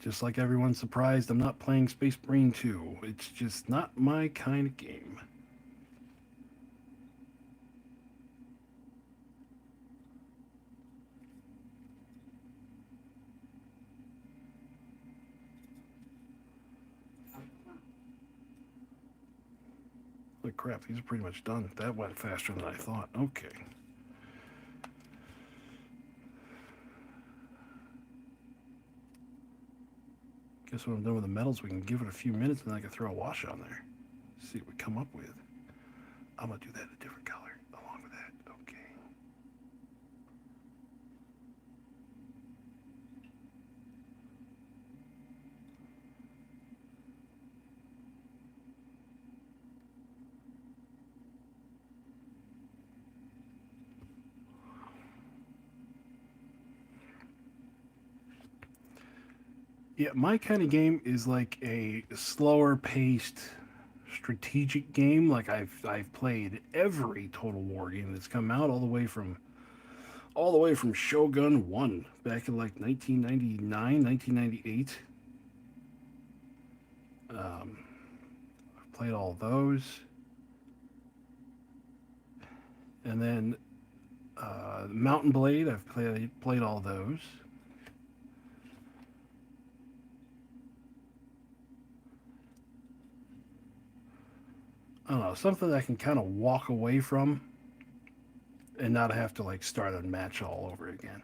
Just like everyone's surprised I'm not playing Space Marine 2. It's just not my kind of game. Holy crap, these are pretty much done. That went faster than I thought. Okay. Guess when I'm done with the metals, we can give it a few minutes and then I can throw a wash on there. See what we come up with. I'm going to do that a different color along with that. Okay. Yeah, my kind of game is like a slower paced strategic game. Like I've played every Total War game that's come out all the way from Shogun 1 back in like 1999, 1998. I've played all those. And then Mountain Blade, I've played all those. I don't know, something that I can kind of walk away from and not have to like start a match all over again.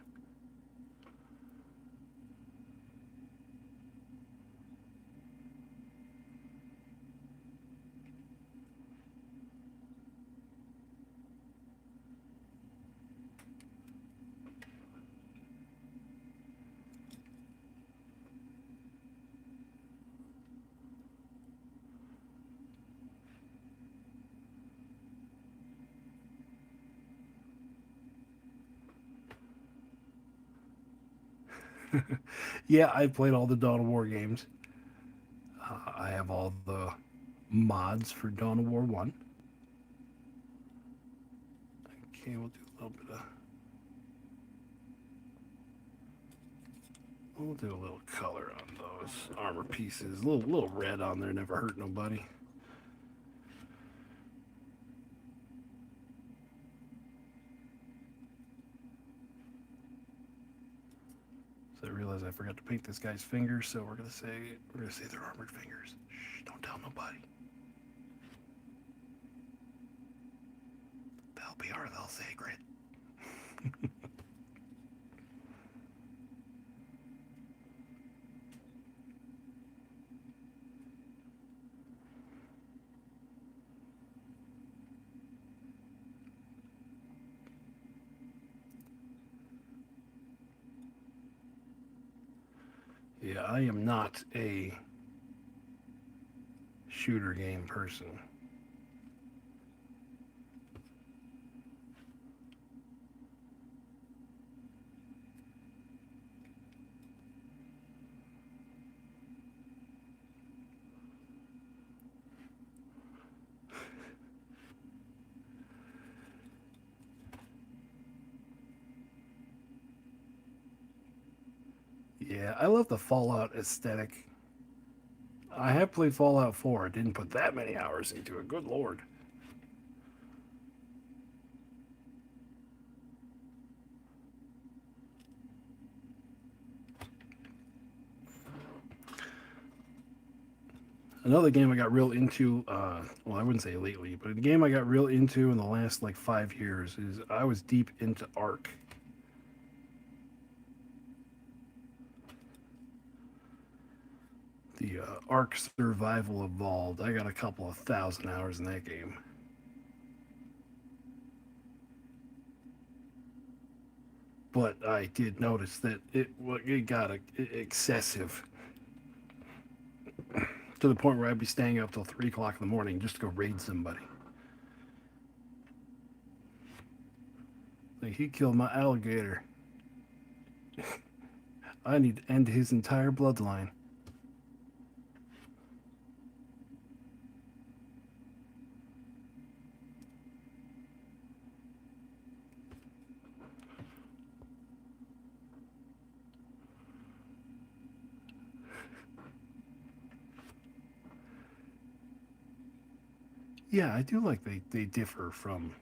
Yeah, I've played all the Dawn of War games. I have all the mods for Dawn of War 1. Okay, we'll do a little color on those armor pieces. A little red on there never hurt nobody. So I realized I forgot to paint this guy's fingers, so we're gonna say they're armored fingers. Shh, don't tell nobody. They'll be our little secret. Yeah, I am not a shooter game person. Yeah, I love the Fallout aesthetic. I have played Fallout 4. I didn't put that many hours into it. Good lord. Another game I got real into, well, I wouldn't say lately, but a game I got real into in the last like 5 years is I was deep into Ark. The Ark Survival Evolved. I got a couple of thousand hours in that game. But I did notice that it got excessive to the point where I'd be staying up till 3 o'clock in the morning just to go raid somebody. Like he killed my alligator. I need to end his entire bloodline. Yeah, I do like they differ from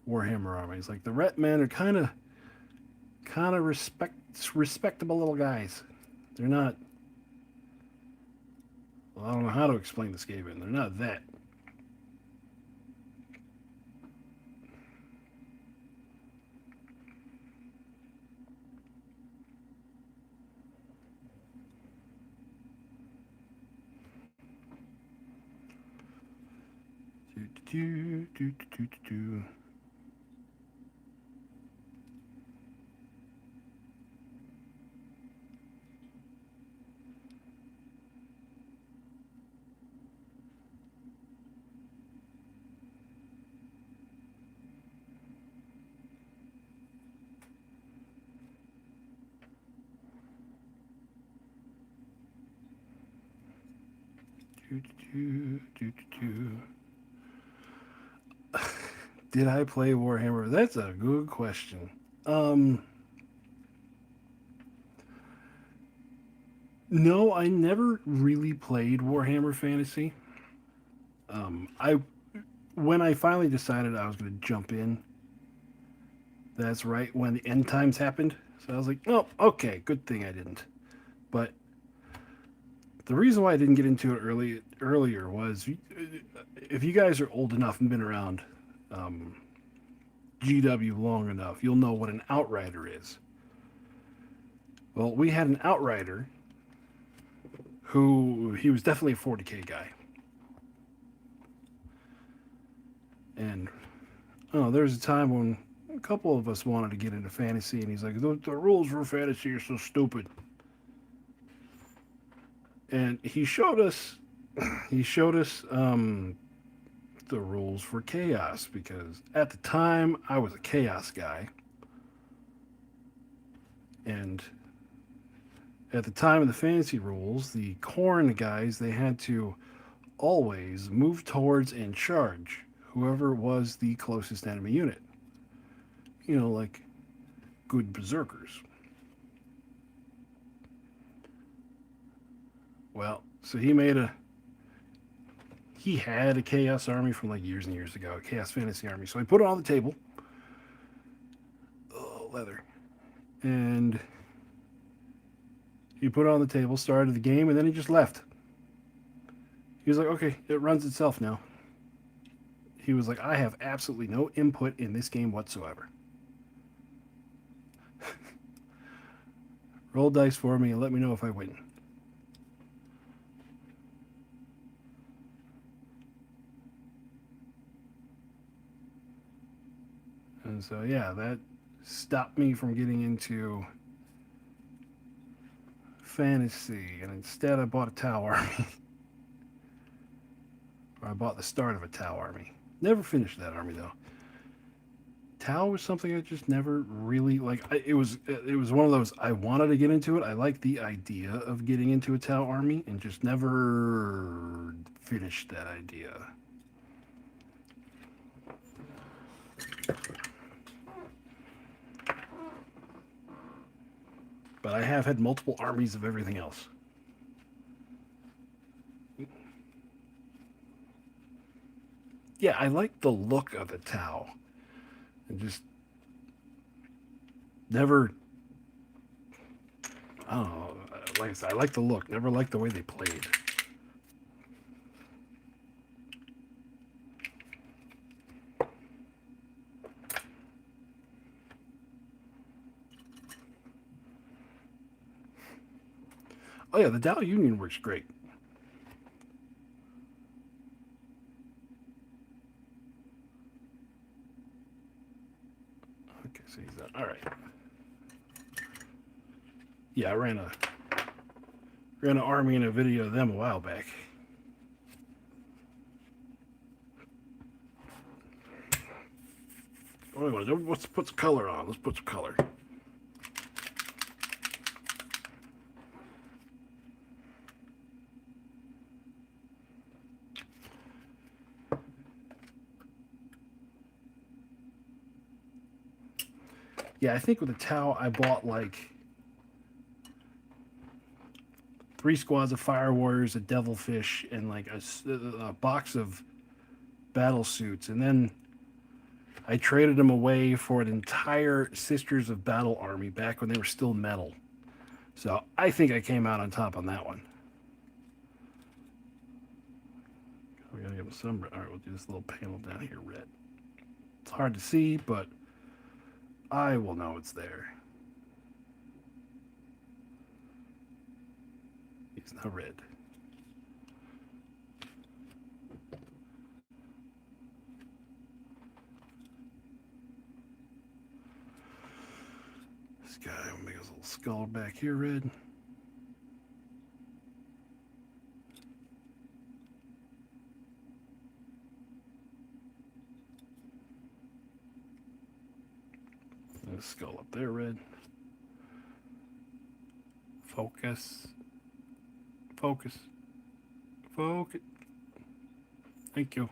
Warhammer armies. Like the Ret Men are kind of respectable little guys. They're not. Well, I don't know how to explain the Skaven. They're not that. Do, do, do, do, do, do. Do, do, do, do, do. Did I play Warhammer? That's a good question. Um, no, I never really played Warhammer Fantasy. I when I finally decided I was going to jump in, that's right when the end times happened. So I was like, oh, okay, good thing I didn't. But the reason why I didn't get into it earlier was if you guys are old enough and been around um, GW long enough, you'll know what an outrider is. Well, we had an outrider who he was definitely a 40k guy, and oh, there was a time when a couple of us wanted to get into fantasy, and he's like, the rules for fantasy are so stupid. And he showed us the rules for chaos because at the time I was a chaos guy, and At the time of the fantasy rules, the corn guys, they had to always move towards and charge whoever was the closest enemy unit. You know, like good berserkers. Well, so he had a chaos army from like years and years ago, a chaos fantasy army. So he put it on the table, oh, leather, and he put it on the table, started the game, and then he just left. He was like, okay, it runs itself now. He was like, I have absolutely no input in this game whatsoever. Roll dice for me and let me know if I win. And so, yeah, that stopped me from getting into fantasy. And instead, I bought a Tau army. Or I bought the start of a Tau army. Never finished that army, though. Tau was something I just never really like. It was one of those I wanted to get into it. I liked the idea of getting into a Tau army, and just never finished that idea. But I have had multiple armies of everything else. Yeah, I like the look of the Tau. And just never, I don't know, like I said, I like the look. Never liked the way they played. Oh yeah, the Dow Union works great. Okay, so he's done. All right. Yeah, I ran an army in a video of them a while back. What do we want to do? Let's put some color on. Let's put some color. Yeah, I think with the Tau, I bought like 3 squads of fire warriors, a devilfish, and like a box of battle suits, and then I traded them away for an entire Sisters of Battle army back when they were still metal. So I think I came out on top on that one. We gotta give them some. All right, we'll do this little panel down here, red. It's hard to see, but I will know it's there. He's now red. This guy will make his little skull back here red. And his skull up there red. Focus. Focus. Focus. Thank you.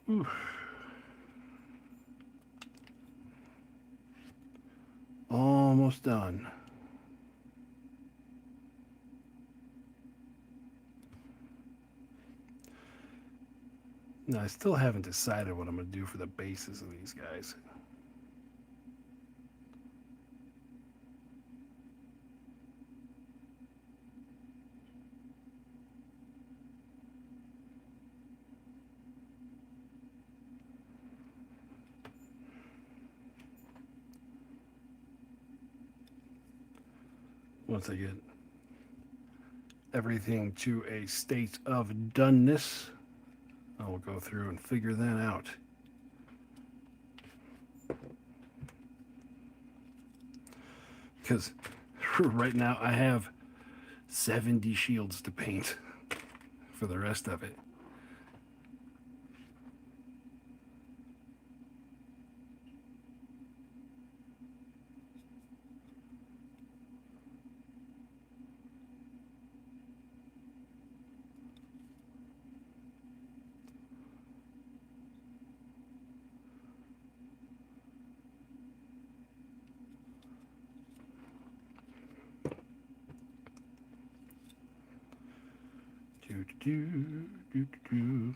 Oof. Almost done. No, I still haven't decided what I'm going to do for the bases of these guys. Once I get everything to a state of doneness, I will go through and figure that out. because right now I have 70 shields to paint for the rest of it. Do, do, do, do, do.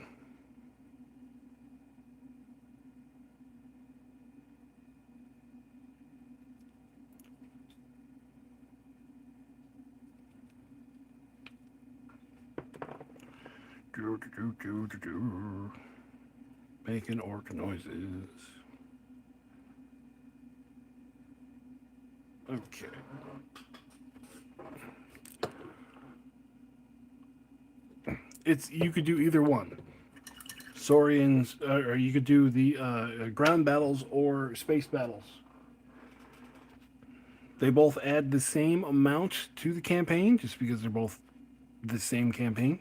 Do, do, do, do, do. Making orc noises. Okay. You could do either one. Saurians, or you could do the ground battles or space battles. They both add the same amount to the campaign, just because they're both the same campaign.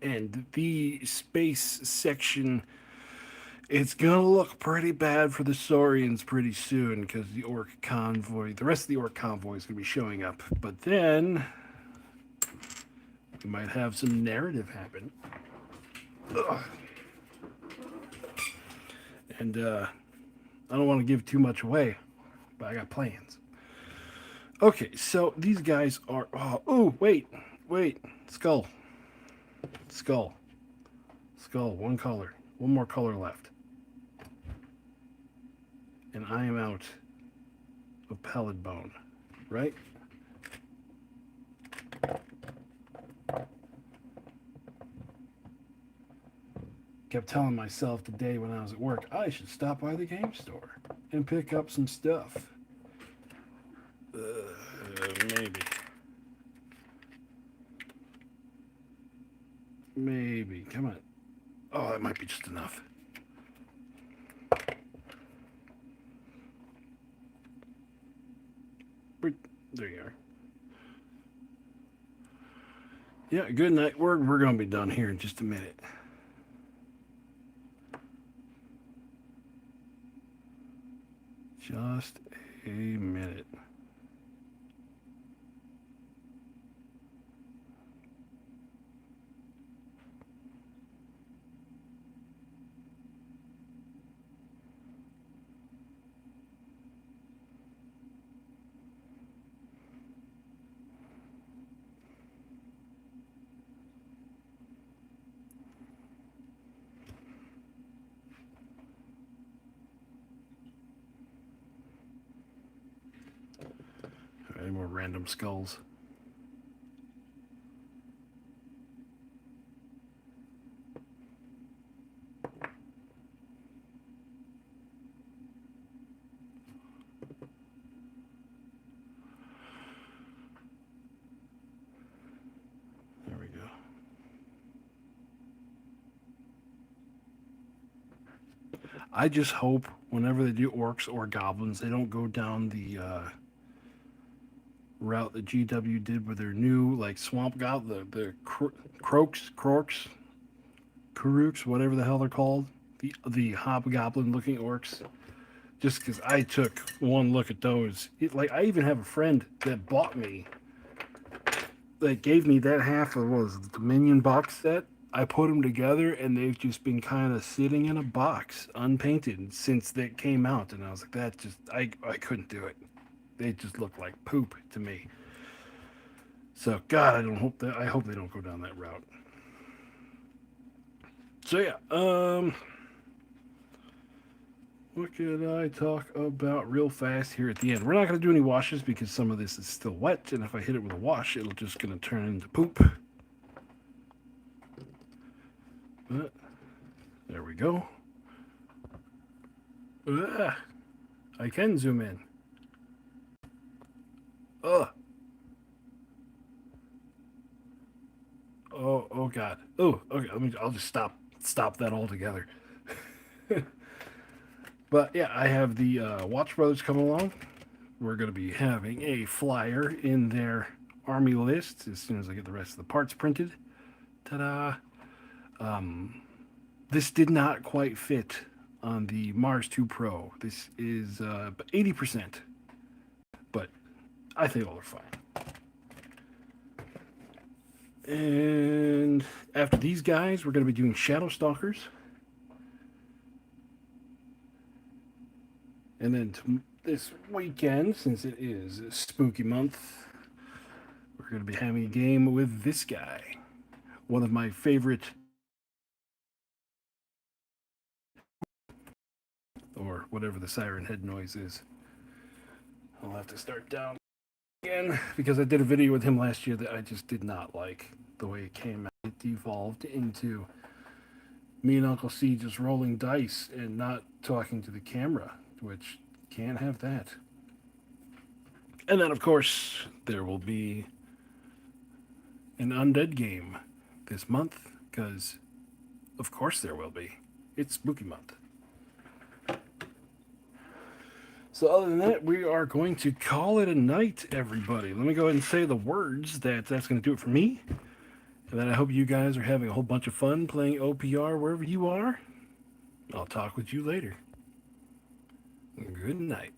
And the space section, it's gonna look pretty bad for the Saurians pretty soon, because the rest of the orc convoy is gonna be showing up. But then we might have some narrative happen. Ugh. And I don't want to give too much away, but I got plans. Okay, so these guys are. Oh, wait. Skull. One color. One more color left. And I am out of pallid bone, right? Kept telling myself today when I was at work, I should stop by the game store and pick up some stuff. Maybe. Maybe. Come on. Oh, that might be just enough. There you are. Yeah, good night. We're going to be done here in just a minute. Just a minute. Any more random skulls? There we go. I just hope whenever they do orcs or goblins, they don't go down the route that GW did with their new like swamp goblin, the croaks, Kuruks, whatever the hell they're called, the hobgoblin looking orcs. Just because I took one look at those, I even have a friend that bought me, that gave me that half of what was it, the Dominion box set. I put them together, and they've just been kind of sitting in a box, unpainted, since they came out. And I was like, I couldn't do it. They just look like poop to me. So God, I hope they don't go down that route. So yeah, what could I talk about real fast here at the end? We're not going to do any washes because some of this is still wet, and if I hit it with a wash, it'll just going to turn into poop. But there we go. I can zoom in. Oh, God. Oh, okay. I'll just stop that altogether. But yeah, I have the Watch Brothers coming along we're going to be having a flyer in their army list as soon as I get the rest of the parts printed. Ta-da! This did not quite fit on the Mars 2 Pro. This is 80%, but I think it'll look fine. And after these guys, we're going to be doing Shadow Stalkers. And then this weekend, since it is spooky month, we're going to be having a game with this guy. One of my favorite, or whatever the siren head noise is. I'll have to start down again because I did a video with him last year that I just did not like the way it came out. It devolved into me and Uncle C just rolling dice and not talking to the camera, which can't have that. And then, of course, there will be an undead game this month, because of course there will be. It's spooky month. So other than that, we are going to call it a night, everybody. Let me go ahead and say the words that's going to do it for me. And then I hope you guys are having a whole bunch of fun playing OPR wherever you are. I'll talk with you later. Good night.